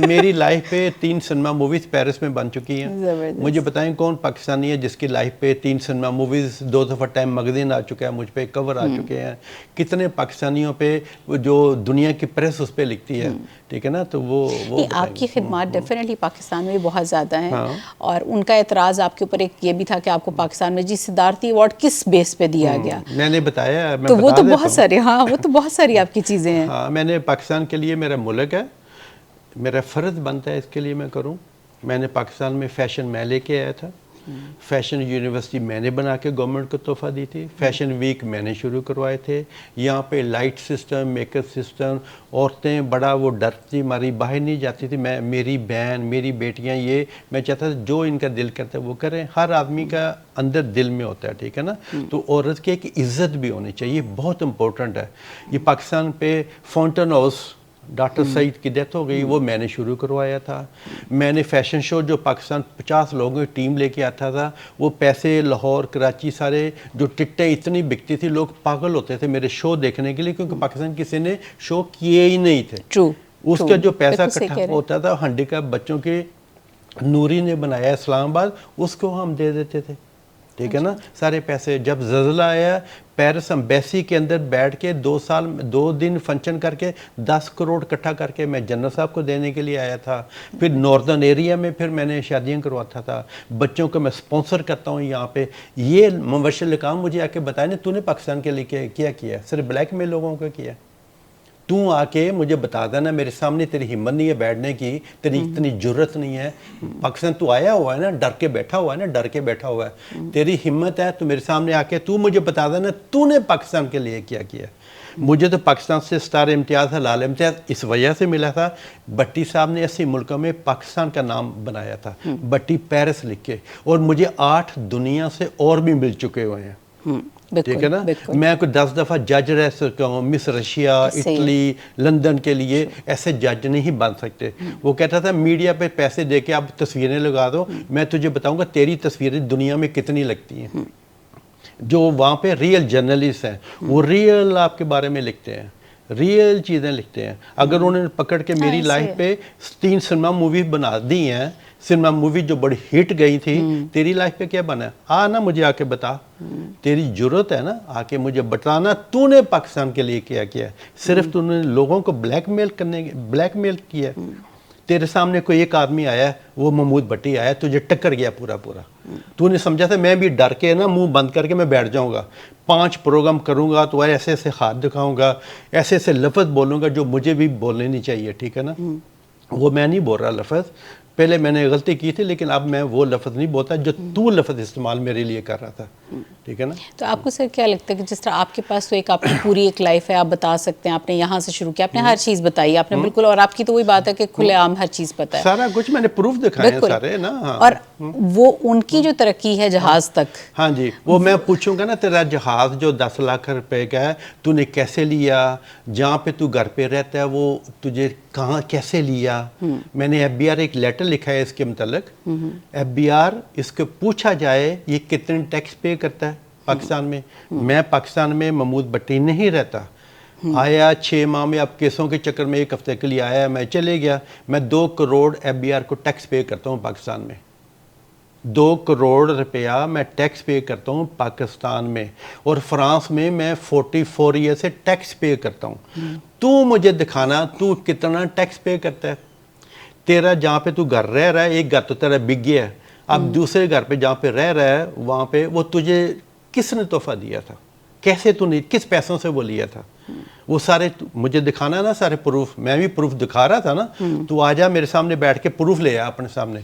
میری لائف پہ 3 سنیما موویز پیرس میں بن چکی ہیں. مجھے بتائیں کون پاکستانی ہے جس کی لائف پہ 3 سنیما موویز 2 دفعہ ٹائم میگزین آ چکا ہے, مجھ پہ کور آ چکے ہیں. کتنے پاکستانیوں پہ جو دنیا کی پریس اس پہ لکھتی ہے, ٹھیک ہے نا. تو وہ
آپ کی خدمات ڈیفینیٹلی پاکستان میں بہت زیادہ ہیں, اور ان کا اعتراض آپ کے اوپر ایک یہ بھی تھا کہ آپ کو پاکستان میں جی صدارتی ایوارڈ کس بیس پہ دیا گیا.
میں نے بتایا,
تو وہ تو بہت ساری, ہاں وہ تو بہت ساری آپ کی چیزیں ہیں.
ہاں میں نے پاکستان کے لیے میرا ملک ہے, میرا فرض بنتا ہے اس کے لیے میں کروں. میں نے پاکستان میں فیشن میں لے کے آیا تھا, فیشن یونیورسٹی میں نے بنا کے گورنمنٹ کو تحفہ دی تھی, فیشن ویک میں نے شروع کروائے تھے. یہاں پہ light system, make up system, عورتیں بڑا وہ ڈرتی ماری باہر نہیں جاتی تھی. میری بہن میری بیٹیاں, یہ میں چاہتا تھا جو ان کا دل کرتا ہے وہ کریں. ہر آدمی کا اندر دل میں ہوتا ہے, ٹھیک ہے نا. تو عورت کی ایک عزت بھی ہونی چاہیے, بہت امپورٹنٹ ہے. یہ پاکستان پہ فاؤنٹن ہاؤس ڈاکٹر سعید کی ڈیتھ ہو گئی, وہ میں نے شروع کروایا تھا. میں نے فیشن شو جو پاکستان 50 لوگوں کی ٹیم لے کے آتا تھا, وہ پیسے لاہور کراچی سارے جو ٹکٹیں اتنی بکتی تھی, لوگ پاگل ہوتے تھے میرے شو دیکھنے کے لیے, کیونکہ پاکستان کسی نے شو کیے ہی نہیں تھے. اس کا جو پیسہ اکٹھا ہوتا تھا ہنڈی کا بچوں کے نوری نے بنایا اسلام آباد, اس کو ہم دے دیتے تھے, ٹھیک ہے نا. سارے پیسے جب زلزلہ آیا پیرس امبیسی کے اندر بیٹھ کے 2 دن فنکشن کر کے 10 کروڑ اکٹھا کر کے میں جنرل صاحب کو دینے کے لیے آیا تھا. پھر ناردرن ایریا میں پھر میں نے شادیاں کرواتا تھا, بچوں کو میں سپانسر کرتا ہوں یہاں پہ. یہ مبشر الکام مجھے آ کے بتائے نا, تو نے پاکستان کے لیے کیا کیا؟ صرف بلیک میں لوگوں کو کیا. تو آ کے مجھے بتا دینا, میرے سامنے تیری ہمت نہیں ہے بیٹھنے کی, تیری اتنی جرت نہیں ہے. پاکستان تو آیا ہوا ہے نا, ڈر کے بیٹھا ہوا ہے نا, ڈر کے بیٹھا ہوا ہے. تیری ہمت ہے تو میرے سامنے آ کے تو مجھے بتا دینا تو نے پاکستان کے لیے کیا کیا. مجھے تو پاکستان سے سٹار امتیاز, حلال امتیاز اس وجہ سے ملا تھا, بٹی صاحب نے 80 ملکوں میں پاکستان کا نام بنایا تھا, بٹی پیرس لکھ کے. اور مجھے 8 دنیا سے اور بھی مل چکے ہوئے ہیں, ٹھیک ہے نا. میں کوئی 10 دفعہ جج رہ سکتا ہوں, مس رشیا, اٹلی, لندن کے لیے. ایسے جج نہیں بن سکتے. وہ کہتا تھا میڈیا پہ پیسے دے کے آپ تصویریں لگا دو, میں تجھے بتاؤں گا تیری تصویریں دنیا میں کتنی لگتی ہیں. جو وہاں پہ ریئل جرنلسٹ ہیں وہ ریئل آپ کے بارے میں لکھتے ہیں. ریئل چیزیں لکھتے ہیں. اگر انہوں نے پکڑ کے میری لائف پہ 3 سنیما مووی بنا دی ہیں, سنیما مووی جو بڑی ہٹ گئی تھی, تیری لائف پہ کیا بنا ہے؟ نا مجھے آ کے بتا, تیری ضرورت ہے نا آ کے مجھے بتانا تو نے پاکستان کے لیے کیا کیا ہے. صرف تو نے لوگوں کو بلیک میل کیا ہے. تیرے سامنے کوئی ایک آدمی آیا ہے, وہ محمود بھٹی آیا, تجھے ٹکر گیا پورا. تو نے سمجھا تھا میں بھی ڈر کے نا منہ بند کر کے میں بیٹھ جاؤں گا, 5 پروگرام کروں گا تو ایسے ایسے ہاتھ دکھاؤں گا, ایسے ایسے لفظ بولوں گا جو مجھے بھی بولنے نہیں چاہیے, ٹھیک ہے نا. وہ میں نہیں بول رہا لفظ, پہلے میں نے غلطی کی تھی, لیکن اب میں وہ لفظ نہیں بولتا جو تو لفظ استعمال میرے لیے کر رہا تھا, ٹھیک ہے نا.
تو آپ کو سر کیا لگتا ہے کہ جس طرح آپ کے پاس تو ایک آپ کی پوری ایک لائف ہے, آپ بتا سکتے ہیں, آپ نے یہاں سے شروع کیا, آپ نے ہر چیز بتائی آپ نے بالکل, اور آپ کی تو وہی بات ہے کہ کھلے عام ہر چیز پتہ ہے,
سارا کچھ میں نے پروف دکھائے ہیں سارے نا.
اور وہ ان کی جو ترقی ہے جہاز تک,
ہاں جی, وہ میں پوچھوں گا نا تیرا جہاز جو 10 لاکھ روپے کا ہے تو نے کیسے لیا, جہاں پہ تو گھر پہ رہتا ہے وہ تجھے کہاں کیسے لیا. میں نے FBR ایک لیٹر لکھا ہے اس کے متعلق. FBR اس کو پوچھا جائے یہ کتنے ٹیکس پے کرتا ہے پاکستان میں. میں پاکستان میں محمود بھٹی نہیں رہتا, آیا 6 ماہ میں, اب کیسوں کے چکر میں 1 ہفتے کے لیے آیا, میں چلے گیا. میں 2 کروڑ FBR کو ٹیکس پے کرتا ہوں پاکستان میں, 2 کروڑ روپیہ میں ٹیکس پے کرتا ہوں پاکستان میں, اور فرانس میں میں 44 ایئر سے ٹیکس پے کرتا ہوں. تو مجھے دکھانا تو کتنا ٹیکس پے کرتا ہے. تیرا جہاں پہ تو گھر رہ رہا ہے, ایک گھر تو تیرا بک گیا ہے, اب دوسرے گھر پہ جہاں پہ رہ رہا ہے وہاں پہ وہ تجھے کس نے تحفہ دیا تھا, کیسے تو نہیں, کس پیسوں سے وہ لیا تھا. وہ سارے مجھے دکھانا نا سارے پروف, میں بھی پروف دکھا رہا تھا نا. تو آ جا میرے سامنے بیٹھ کے پروف لے آ اپنے سامنے,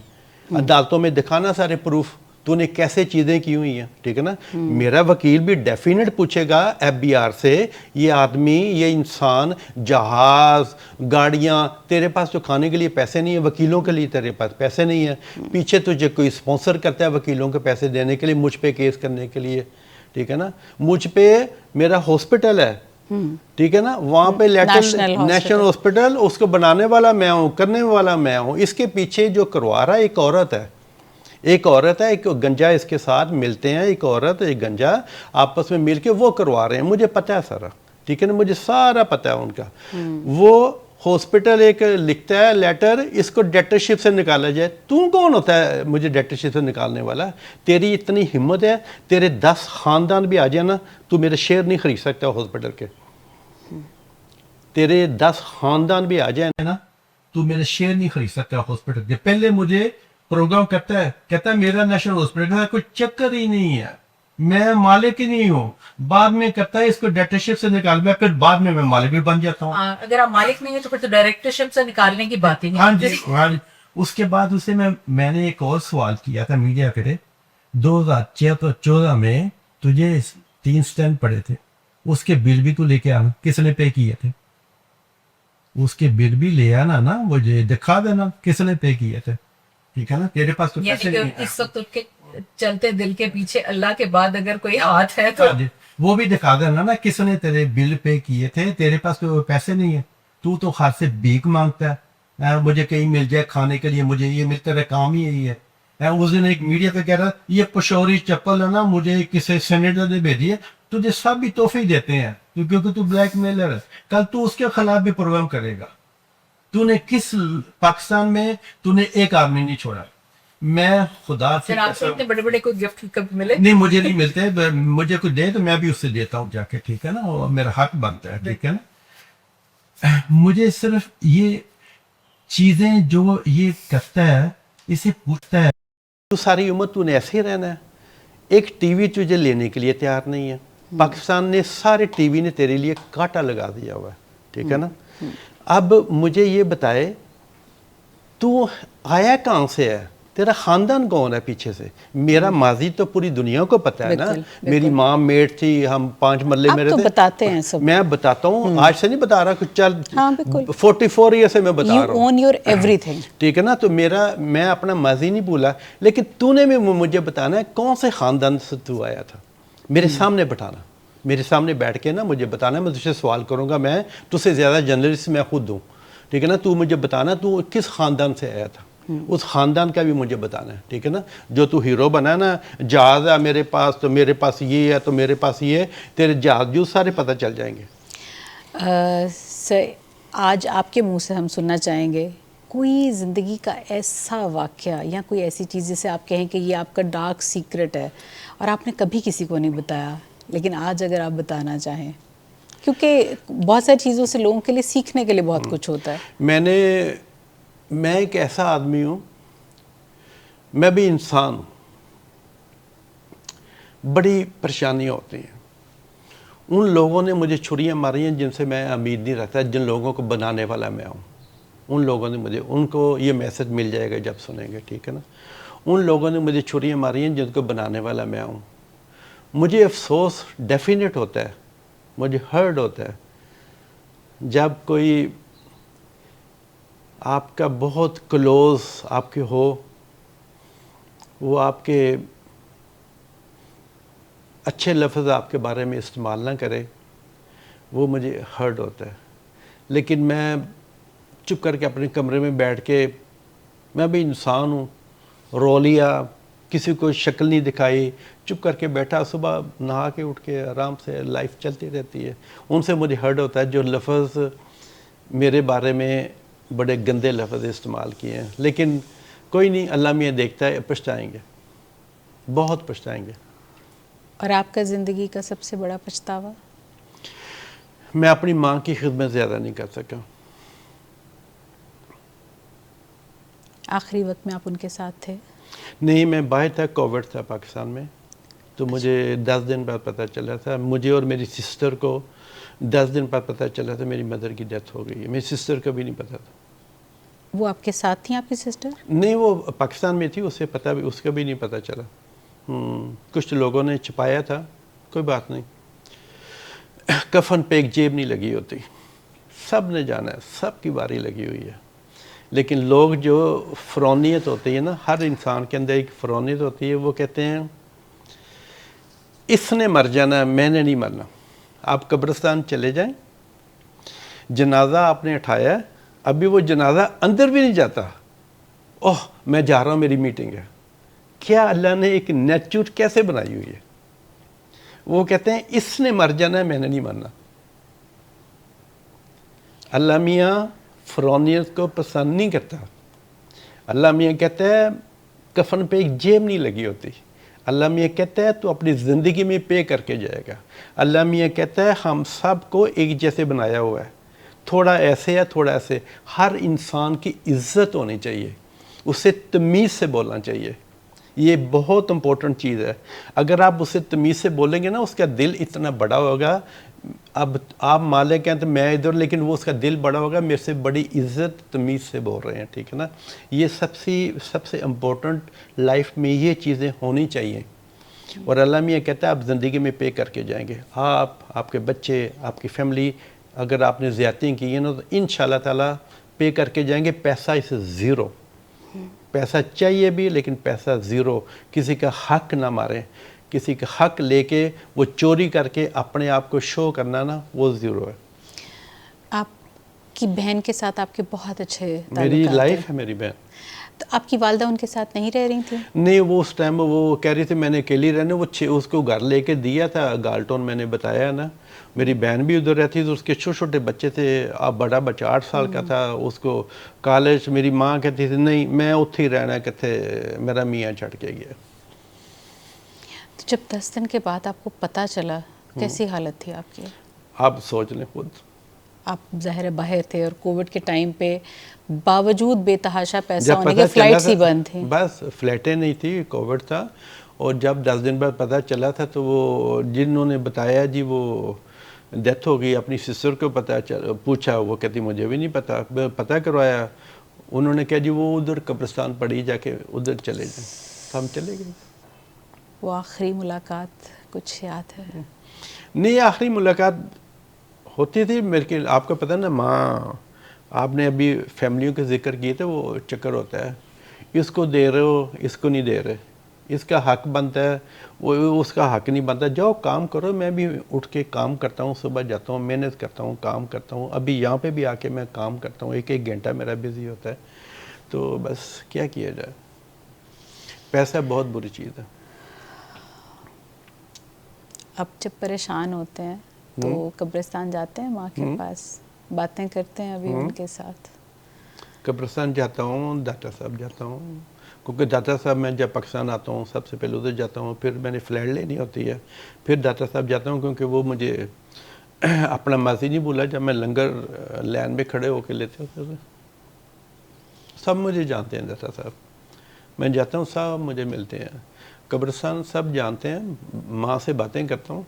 عدالتوں میں دکھانا سارے پروف, تو نے کیسے چیزیں کی ہوئی ہیں, ٹھیک ہے نا. میرا وکیل بھی ڈیفینیٹ پوچھے گا FBR سے, یہ آدمی, یہ انسان, جہاز, گاڑیاں, تیرے پاس تو کھانے کے لیے پیسے نہیں ہیں, وکیلوں کے لیے تیرے پاس پیسے نہیں ہیں, پیچھے تجھے کوئی اسپانسر کرتا ہے وکیلوں کے پیسے دینے کے لیے, مجھ پہ کیس کرنے کے لیے, ٹھیک ہے نا. مجھ پہ میرا ہاسپٹل ہے, ٹھیک ہے نا, وہاں پہ نیشنل ہاسپٹل, اس کو بنانے والا میں ہوں, کرنے والا میں ہوں. اس کے پیچھے جو کروا رہا ہے ایک عورت ہے, ایک گنجا اس کے ساتھ ملتے ہیں, ایک عورت ایک گنجا آپس میں مل کے وہ کروا رہے ہیں. مجھے پتہ ہے سارا, ٹھیک ہے نا, مجھے سارا پتہ ہے ان کا. وہ ہاسپٹل ایک لکھتا ہے لیٹر, اس کو ڈیکٹرشپ سے نکالا جائے. تو کون ہوتا ہے مجھے ڈیکٹرشپ سے نکالنے والا؟ تیری اتنی ہمت ہے, تیرے 10 خاندان بھی آ جائے نا, تو میرے شیئر نہیں خرید سکتا ہاسپٹل کے. تیرے 10 خاندان بھی آ جائیں نا, تو میرے شیئر نہیں خرید سکتا ہاسپٹل کے. پہلے مجھے پروگرام کہتا ہے میرا نیشنل ہاسپٹل کا کوئی چکر ہی نہیں ہے, میں مالک ہی نہیں ہوں. بعد میں کہتا ہے اس کو ڈائریکٹرشپ سے نکال, میں پھر بعد میں مالک بھی بن جاتا ہوں.
اگر آپ مالک نہیں ہیں تو پھر تو ڈائریکٹرشپ سے نکالنے کی بات ہی نہیں.
ہاں جی. اس کے بعد اسے میں نے ایک اور سوال کیا تھا میڈیا پہ, 2014 میں تجھے 3 سٹینڈ پڑے تھے, اس کے بل بھی تو لے کے آنا, کس نے پے کیے تھے؟ اس کے بل بھی لے آنا نا, مجھے دکھا دینا کس نے پے کیے تھے, ٹھیک ہے نا. تیرے پاس تو پیسے نہیں ہیں.
اس وقت کے چلتے دل کے پیچھے اللہ کے بعد اگر کوئی ہاتھ ہے تو
وہ بھی دکھا دینا نا کس نے تیرے بل پے کیے تھے. تیرے پاس تو پیسے نہیں ہیں, تو خاص سے بھیک مانگتا ہے, مجھے کہیں مل جائے کھانے کے لیے, مجھے یہ ملتا رہے, کام ہی یہی ہے. اس دن ایک میڈیا پہ کہہ رہا یہ پشوری چپل ہے نا, مجھے کسی سینیٹر نے بھیجی ہے, تجھے سب بھی تحفے دیتے ہیں کیونکہ تو بلیک میلر ہے. کل تو اس کے خلاف بھی پروگرام کرے گا. تو نے کس پاکستان میں تو نے ایک آدمی نہیں چھوڑا. میں خدا سے
اتنے بڑے بڑے کوئی گفٹ کبھی ملے
نہیں, مجھے نہیں ملتے. مجھے کوئی دے تو میں بھی اس سے دیتا ہوں جا کے, ٹھیک ہے نا, میرا حق بنتا ہے, ٹھیک ہے نا. مجھے صرف یہ چیزیں جو یہ کرتا ہے, اسے پوچھتا ہے تو ساری عمر تو نے ایسے ہی رہنا ہے. ایک ٹی وی تجھے لینے کے لیے تیار نہیں ہے. پاکستان نے سارے ٹی وی نے تیرے لیے کانٹا لگا دیا ہوا ہے, ٹھیک ہے نا. اب مجھے یہ بتائے تو آیا کہاں سے ہے, تیرا خاندان کون ہے پیچھے سے. میرا ماضی تو پوری دنیا کو پتہ ہے نا. میری ماں میٹ تھی, ہم 5 محلے میں رہتے.
بتاتے ہیں سب,
میں بتاتا ہوں, آج سے نہیں بتا رہا کچھ, چل 44 ایئر سے میں بتا رہا ہوں.
You own your everything.
ٹھیک ہے نا. تو میں اپنا ماضی نہیں بھولا, لیکن تو نے مجھے بتانا ہے کون سے خاندان سے تو آیا تھا. میرے سامنے بٹھانا, میرے سامنے بیٹھ کے نا مجھے بتانا. میں تجھ سے سوال کروں گا, میں تجھ سے زیادہ جرنلسٹ میں خود ہوں, ٹھیک ہے نا. تو مجھے بتانا تو کس خاندان سے آیا تھا, اس خاندان کا بھی مجھے بتانا ہے, ٹھیک ہے نا. جو تو ہیرو بنا ہے نا, جہاز ہے میرے پاس, تو میرے پاس یہ ہے, تو میرے پاس یہ ہے, تیرے جہاز جو سارے پتہ چل جائیں گے.
سر آج آپ کے منہ سے ہم سننا چاہیں گے کوئی زندگی کا ایسا واقعہ یا کوئی ایسی چیز جسے آپ کہیں کہ یہ آپ کا ڈارک سیکرٹ ہے اور آپ نے کبھی کسی کو نہیں بتایا لیکن آج اگر آپ بتانا چاہیں، کیونکہ بہت ساری چیزوں سے لوگوں کے لیے سیکھنے کے لیے بہت کچھ ہوتا ہے۔
میں ایک ایسا آدمی ہوں، میں بھی انسان ہوں، بڑی پریشانیاں ہوتی ہیں۔ ان لوگوں نے مجھے چھریاں ماری ہیں جن سے میں امید نہیں رکھتا، جن لوگوں کو بنانے والا میں ہوں۔ ان لوگوں نے ان کو یہ میسج مل جائے گا جب سنیں گے، ٹھیک ہے نا۔ ان لوگوں نے مجھے چھریاں ماری ہیں جن کو بنانے والا میں ہوں۔ مجھے افسوس ڈیفینیٹ ہوتا ہے، مجھے ہرٹ ہوتا ہے جب کوئی آپ کا بہت کلوز آپ کے ہو، وہ آپ کے اچھے لفظ آپ کے بارے میں استعمال نہ کرے، وہ مجھے ہرٹ ہوتا ہے۔ لیکن میں چپ کر کے اپنے کمرے میں بیٹھ کے، میں بھی انسان ہوں، رو لیا، کسی کو شکل نہیں دکھائی، چپ کر کے بیٹھا، صبح نہا کے اٹھ کے آرام سے لائف چلتی رہتی ہے۔ ان سے مجھے ہرٹ ہوتا ہے جو لفظ میرے بارے میں بڑے گندے لفظ استعمال کیے ہیں۔ لیکن کوئی نہیں، اللہ میاں دیکھتا ہے، پچھتائیں گے، بہت پچھتائیں گے۔
اور آپ کا زندگی کا سب سے بڑا پچھتاوا؟
میں اپنی ماں کی خدمت زیادہ نہیں کر سکا۔
آخری وقت میں آپ ان کے ساتھ تھے؟
نہیں، میں باہر تھا، کووڈ تھا پاکستان میں، تو مجھے 10 دن بعد پتہ چلا تھا، مجھے اور میری سسٹر کو 10 دن بعد پتہ چلا تھا میری مدر کی ڈیتھ ہو گئی ہے۔ میری سسٹر کو بھی نہیں پتہ تھا۔
وہ آپ کے ساتھ تھیں آپ کی سسٹر؟
نہیں، وہ پاکستان میں تھی، اس کا بھی نہیں پتہ چلا۔ کچھ لوگوں نے چھپایا تھا، کوئی بات نہیں۔ کفن پہ ایک جیب نہیں لگی ہوتی، سب نے جانا ہے، سب کی باری لگی ہوئی ہے۔ لیکن لوگ جو فرونیت ہوتی ہے نا، ہر انسان کے اندر ایک فرونیت ہوتی ہے، وہ کہتے ہیں اس نے مر جانا ہے، میں نے نہیں مرنا۔ آپ قبرستان چلے جائیں، جنازہ آپ نے اٹھایا ہے، ابھی وہ جنازہ اندر بھی نہیں جاتا، اوہ میں جا رہا ہوں، میری میٹنگ ہے۔ کیا اللہ نے ایک نیچر کیسے بنائی ہوئی ہے؟ وہ کہتے ہیں اس نے مر جانا ہے، میں نے نہیں مرنا۔ اللہ میاں فرونیت کو پسند نہیں کرتا۔ اللہ میاں کہتا ہے کفن پہ ایک جیب نہیں لگی ہوتی۔ اللہ میاں کہتا ہے تو اپنی زندگی میں پے کر کے جائے گا۔ اللہ میاں کہتا ہے ہم سب کو ایک جیسے بنایا ہوا ہے، تھوڑا ایسے ہے، تھوڑا ایسے۔ ہر انسان کی عزت ہونی چاہیے، اسے تمیز سے بولنا چاہیے۔ یہ بہت امپورٹنٹ چیز ہے۔ اگر آپ اسے تمیز سے بولیں گے نا، اس کا دل اتنا بڑا ہوگا۔ اب آپ مالک ہیں تو میں ادھر، لیکن وہ اس کا دل بڑا ہوگا، میرے سے بڑی عزت تمیز سے بول رہے ہیں، ٹھیک ہے نا۔ یہ سب سے امپورٹنٹ لائف میں یہ چیزیں ہونی چاہیے۔ اور اللہ میاں کہتا ہے آپ زندگی میں پے کر کے جائیں گے، آپ کے بچے، آپ کی فیملی۔ اگر آپ نے زیادتیاں کی ہیں نا تو انشاءاللہ تعالیٰ پے کر کے جائیں گے۔ پیسہ اس زیرو، پیسہ چاہیے بھی لیکن پیسہ زیرو۔ کسی کا حق نہ ماریں، کسی کا حق لے کے وہ چوری کر کے اپنے آپ کو شو کرنا نا، وہ زیرو ہے۔
آپ کی بہن کے ساتھ آپ کے بہت اچھے
میری
تعلقات
لائف ہے میری بہن۔
تو آپ کی والدہ ان کے ساتھ نہیں رہ رہی تھیں؟
نہیں، وہ اس ٹائم وہ کہہ رہی تھی میں نے اکیلی رہنا۔ وہ اس کو گھر لے کے دیا تھا گالٹون، میں نے بتایا نا۔ میری بہن بھی ادھر رہتی تھی، اس کے چھوٹے چھوٹے بچے تھے۔ اب بڑا بچہ 8 سال کا تھا، اس کو کالج، میری ماں کہتی تھی نہیں میں اتھے ہی رہنا، کہتے میرا میاں چھڑ کے گیا۔
تو جب 10 دن کے بعد آپ کو پتہ چلا، کیسی حالت تھی آپ کی؟
آپ سوچ لیں خود۔
آپ ظاہر باہر تھے اور کووڈ کے ٹائم پہ باوجود بے تحاشا پیسہ
جب
ہونے
پتہ
کے
چلا
فلائٹس ہی
تھا،
بند تھیں۔
بس فلیٹیں نہیں تھی، کووڈ تھا۔ اور جب 10 دن بعد پتہ چلا تھا تو وہ جنہوں نے بتایا جی وہ ڈیتھ ہو گئی، اپنی سسٹر کو پوچھا، وہ کہتی مجھے بھی نہیں پتہ۔ پتہ کروایا، انہوں نے کہا جی وہ ادھر قبرستان پڑی، جا کے ادھر چلے جائیں، تو ہم چلے گئے۔
وہ آخری ملاقات کچھ یاد ہے؟
نہیں، آخری ملاقات ہوتی تھی میرے کے، آپ کو پتہ نا ماں، آپ نے ابھی فیملیوں کے ذکر کیے تھے، وہ چکر ہوتا ہے، اس کو دے رہے ہو، اس کو نہیں دے رہے، اس کا حق بنتا ہے، وہ اس کا حق نہیں بنتا۔ جاؤ کام کرو، میں بھی اٹھ کے کام کرتا ہوں، صبح جاتا ہوں، محنت کرتا ہوں، کام کرتا ہوں۔ ابھی یہاں پہ بھی آ کے میں کام کرتا ہوں، ایک گھنٹہ میرا بزی ہوتا ہے۔ تو بس کیا کیا جائے، پیسہ بہت بری چیز ہے۔
اب جب پریشان ہوتے ہیں تو قبرستان جاتے ہیں ماں کے پاس، باتیں کرتے ہیں ابھی ان کے ساتھ؟
قبرستان جاتا ہوں، داتا صاحب جاتا ہوں، کیونکہ داتا صاحب میں جب پاکستان آتا ہوں سب سے پہلے ادھر جاتا ہوں، پھر میں نے فلیٹ لینی ہوتی ہے، پھر داتا صاحب جاتا ہوں، کیونکہ وہ مجھے اپنا ماضی نہیں بھولا جب میں لنگر لین میں کھڑے ہو کے لیتے ہوتے تھے. سب مجھے جانتے ہیں داتا صاحب، میں جاتا ہوں سب مجھے ملتے ہیں، قبرستان سب جانتے ہیں، ماں سے باتیں کرتا ہوں.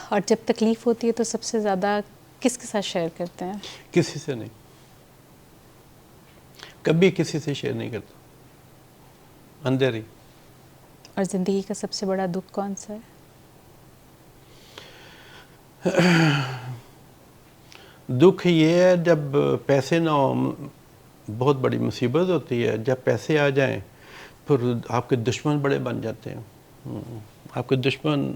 اور جب تکلیف ہوتی ہے تو سب سے زیادہ کس کے ساتھ شیئر کرتے ہیں؟
کسی سے نہیں، کبھی کسی سے شیئر نہیں کرتا، اندر ہی.
اور زندگی کا سب سے بڑا دکھ کون سا ہے؟
دکھ یہ ہے جب پیسے نہ ہو، بہت بڑی مصیبت ہوتی ہے. جب پیسے آ جائیں پھر آپ کے دشمن بڑے بن جاتے ہیں. آپ کے دشمن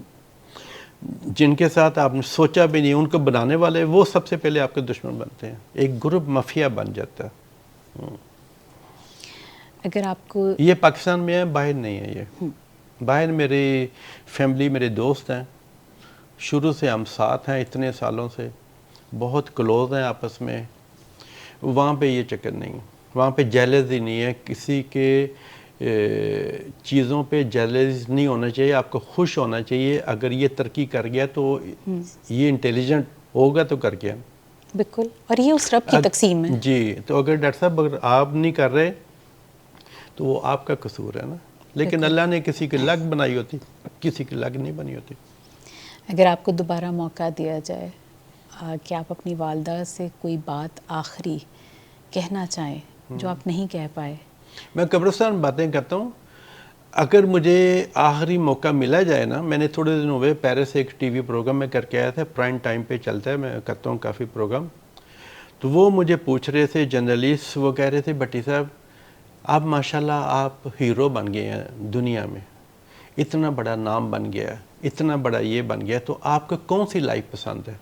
جن کے ساتھ آپ نے سوچا بھی نہیں، ان کو بنانے والے وہ سب سے پہلے آپ کے دشمن بنتے ہیں. ایک گروپ مافیا بن جاتا ہے.
اگر آپ کو
یہ پاکستان میں ہے، باہر نہیں ہے. یہ باہر میری فیملی، میرے دوست ہیں، شروع سے ہم ساتھ ہیں اتنے سالوں سے، بہت کلوز ہیں آپس میں. وہاں پہ یہ چکر نہیں، وہاں پہ جیلزی نہیں ہے، کسی کے چیزوں پہ جیلز نہیں ہونا چاہیے. آپ کو خوش ہونا چاہیے. اگر یہ ترقی کر گیا تو یہ انٹیلیجنٹ ہوگا تو کر گیا.
بالکل، اور یہ اس رب کی تقسیم ہے.
جی، تو اگر ڈاکٹر صاحب اگر آپ نہیں کر رہے تو وہ آپ کا قصور ہے نا. لیکن اللہ نے کسی کی لگ بنائی ہوتی، کسی کی لگ نہیں بنی ہوتی.
اگر آپ کو دوبارہ موقع دیا جائے کہ آپ اپنی والدہ سے کوئی بات آخری کہنا چاہیں جو آپ نہیں کہہ پائے؟
میں قبرستان باتیں کرتا ہوں. اگر مجھے آخری موقع ملا جائے نا، میں نے تھوڑے دن ہوئے پیرس سے ایک ٹی وی پروگرام میں کر کے آیا تھا، پرائم ٹائم پہ چلتا ہے، میں کرتا ہوں کافی پروگرام. تو وہ مجھے پوچھ رہے تھے جرنلسٹ، وہ کہہ رہے تھے بٹی صاحب آپ ماشاءاللہ آپ ہیرو بن گئے ہیں دنیا میں، اتنا بڑا نام بن گیا، اتنا بڑا یہ بن گیا، تو آپ کو کون سی لائف پسند ہے؟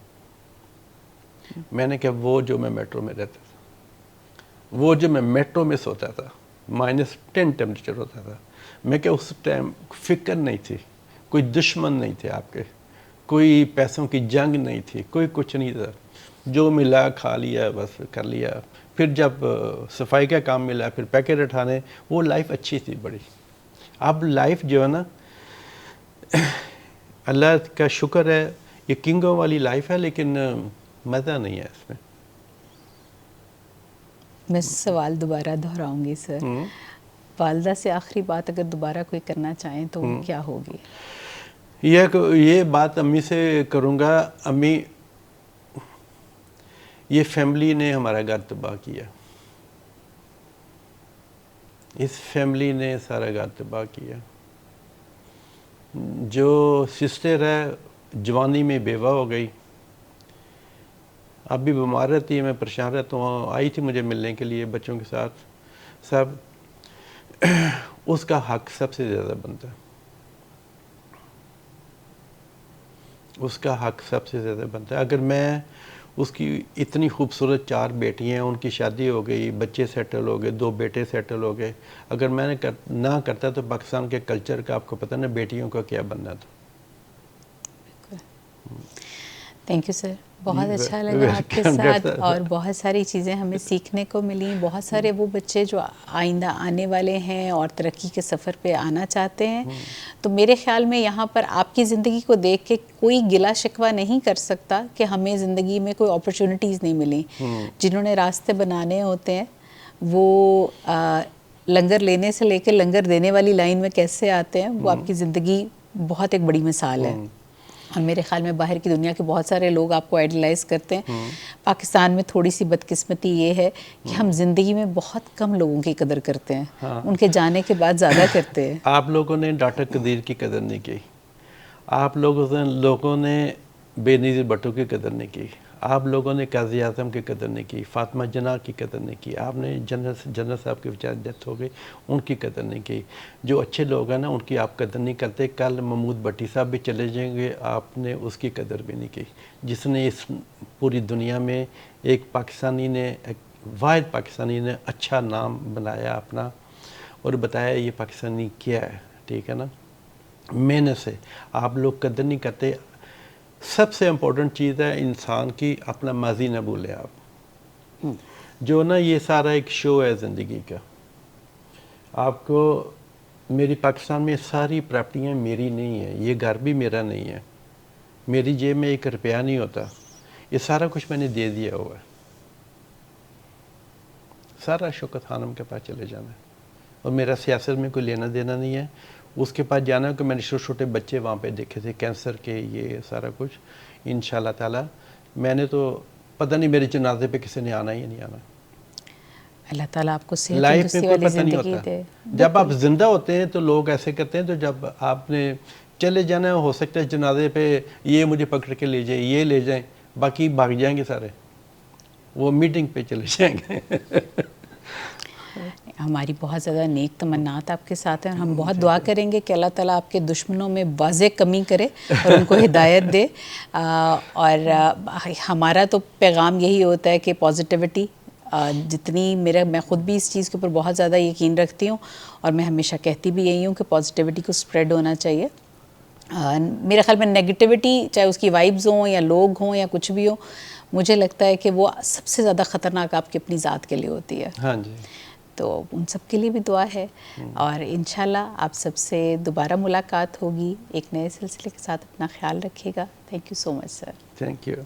میں نے کہا وہ جو میں میٹرو میں رہتا تھا، وہ جو میں میٹرو میں سوتا تھا، -10 ٹیمپریچر ہوتا تھا. میں کہ اس ٹائم فکر نہیں تھی، کوئی دشمن نہیں تھے آپ کے، کوئی پیسوں کی جنگ نہیں تھی، کوئی کچھ نہیں تھا. جو ملا کھا لیا، بس کر لیا. پھر جب صفائی کا کام ملا، پھر پیکٹ اٹھانے، وہ لائف اچھی تھی بڑی. اب لائف جو ہے نا، اللہ کا شکر ہے یہ کنگوں والی لائف ہے، لیکن مزہ نہیں ہے اس میں.
میں سوال دوبارہ دہراؤں گی سر. والدہ سے آخری بات اگر دوبارہ کوئی کرنا چاہیں تو وہ کیا ہوگی؟
یہ بات امی سے کروں گا. امی، یہ فیملی نے ہمارا گھر تباہ کیا، اس فیملی نے سارا گھر تباہ کیا. جو سسٹر ہے جوانی میں بیوہ ہو گئی، اب بھی بیمار رہتی ہے، میں پریشان رہتا ہوں. آئی تھی مجھے ملنے کے لیے بچوں کے ساتھ. سب اس کا حق سب سے زیادہ بنتا ہے، اس کا حق سب سے زیادہ بنتا ہے. اگر میں اس کی اتنی خوبصورت 4 بیٹی ہیں، ان کی شادی ہو گئی، بچے سیٹل ہو گئے، 2 بیٹے سیٹل ہو گئے، اگر میں نے نہ کرتا تو پاکستان کے کلچر کا آپ کو پتہ نا بیٹیوں کا کیا بننا تھا.
تھینک یو سر، بہت اچھا لگا آپ کے ساتھ، اور بہت ساری چیزیں ہمیں سیکھنے کو ملیں. بہت سارے وہ بچے جو آئندہ آنے والے ہیں اور ترقی کے سفر پہ آنا چاہتے ہیں، تو میرے خیال میں یہاں پر آپ کی زندگی کو دیکھ کے کوئی گلا شکوہ نہیں کر سکتا کہ ہمیں زندگی میں کوئی اپرچونٹیز نہیں ملی. جنہوں نے راستے بنانے ہوتے ہیں وہ لنگر لینے سے لے کے لنگر دینے والی لائن میں کیسے آتے ہیں، وہ آپ کی زندگی بہت ایک بڑی مثال ہے. اور میرے خیال میں باہر کی دنیا کے بہت سارے لوگ آپ کو آئیڈلائز کرتے ہیں. پاکستان میں تھوڑی سی بدقسمتی یہ ہے کہ ہم زندگی میں بہت کم لوگوں کی قدر کرتے ہیں، ان کے جانے کے بعد زیادہ کرتے ہیں.
آپ لوگوں نے ڈاکٹر قدیر کی قدر نہیں کی، آپ لوگوں نے بے نظیر بھٹو کی قدر نہیں کی، آپ لوگوں نے قاضی اعظم کی قدر نہیں کی، فاطمہ جناح کی قدر نہیں کی، آپ نے جنرل صاحب کی بیچارے ڈیتھ ہو گئی، ان کی قدر نہیں کی. جو اچھے لوگ ہیں نا ان کی آپ قدر نہیں کرتے. کل محمود بھٹی صاحب بھی چلے جائیں گے، آپ نے اس کی قدر بھی نہیں کی، جس نے اس پوری دنیا میں ایک پاکستانی نے، ایک واحد پاکستانی نے اچھا نام بنایا اپنا، اور بتایا یہ پاکستانی کیا ہے. ٹھیک ہے نا. محنت سے. آپ لوگ قدر نہیں کرتے. سب سے امپورٹنٹ چیز ہے انسان کی اپنا ماضی نہ بھولیں آپ. جو نا یہ سارا ایک شو ہے زندگی کا. آپ کو میری پاکستان میں ساری پراپرٹیاں میری نہیں ہیں, یہ گھر بھی میرا نہیں ہے, میری جیب میں 1 روپیہ نہیں ہوتا, یہ سارا کچھ میں نے دے دیا ہوا ہے. سارا شوکت خانم کے پاس چلے جانا ہے, اور میرا سیاست میں کوئی لینا دینا نہیں ہے. اس کے پاس جانا ہے کہ میں نے چھوٹے چھوٹے بچے وہاں پہ دیکھے تھے کینسر کے, یہ سارا کچھ. انشاءاللہ تعالی میں نے تو پتہ نہیں میرے جنازے پہ کسی نے آنا یا نہیں آنا.
اللہ تعالیٰ آپ کو صحت
لائف میں
تندرستی
کوئی
والی
پتہ نہیں
زندگی
ہوتا.
دے.
جب آپ زندہ ہوتے ہیں تو لوگ ایسے کرتے ہیں, تو جب آپ نے چلے جانا ہے, ہو سکتا ہے جنازے پہ یہ مجھے پکڑ کے لے جائیں, یہ لے جائیں, باقی بھاگ جائیں گے سارے, وہ میٹنگ پہ چلے جائیں گے.
ہماری بہت زیادہ نیک تمنات آپ کے ساتھ ہیں, اور ہم بہت دعا کریں گے کہ اللہ تعالیٰ آپ کے دشمنوں میں واضح کمی کرے اور ان کو ہدایت دے. اور ہمارا تو پیغام یہی ہوتا ہے کہ پازیٹیوٹی جتنی میں خود بھی اس چیز کے اوپر بہت زیادہ یقین رکھتی ہوں, اور میں ہمیشہ کہتی بھی یہی ہوں کہ پازیٹیوٹی کو اسپریڈ ہونا چاہیے. میرے خیال میں نیگیٹیوٹی چاہے اس کی وائبز ہوں یا لوگ ہوں یا کچھ بھی ہو, مجھے لگتا ہے کہ وہ سب سے زیادہ خطرناک آپ کی اپنی ذات کے لیے ہوتی ہے.
ہاں جی,
تو ان سب کے لیے بھی دعا ہے, اور انشاءاللہ آپ سب سے دوبارہ ملاقات ہوگی ایک نئے سلسلے کے ساتھ. اپنا خیال رکھیے گا. Thank you so much sir.
Thank you.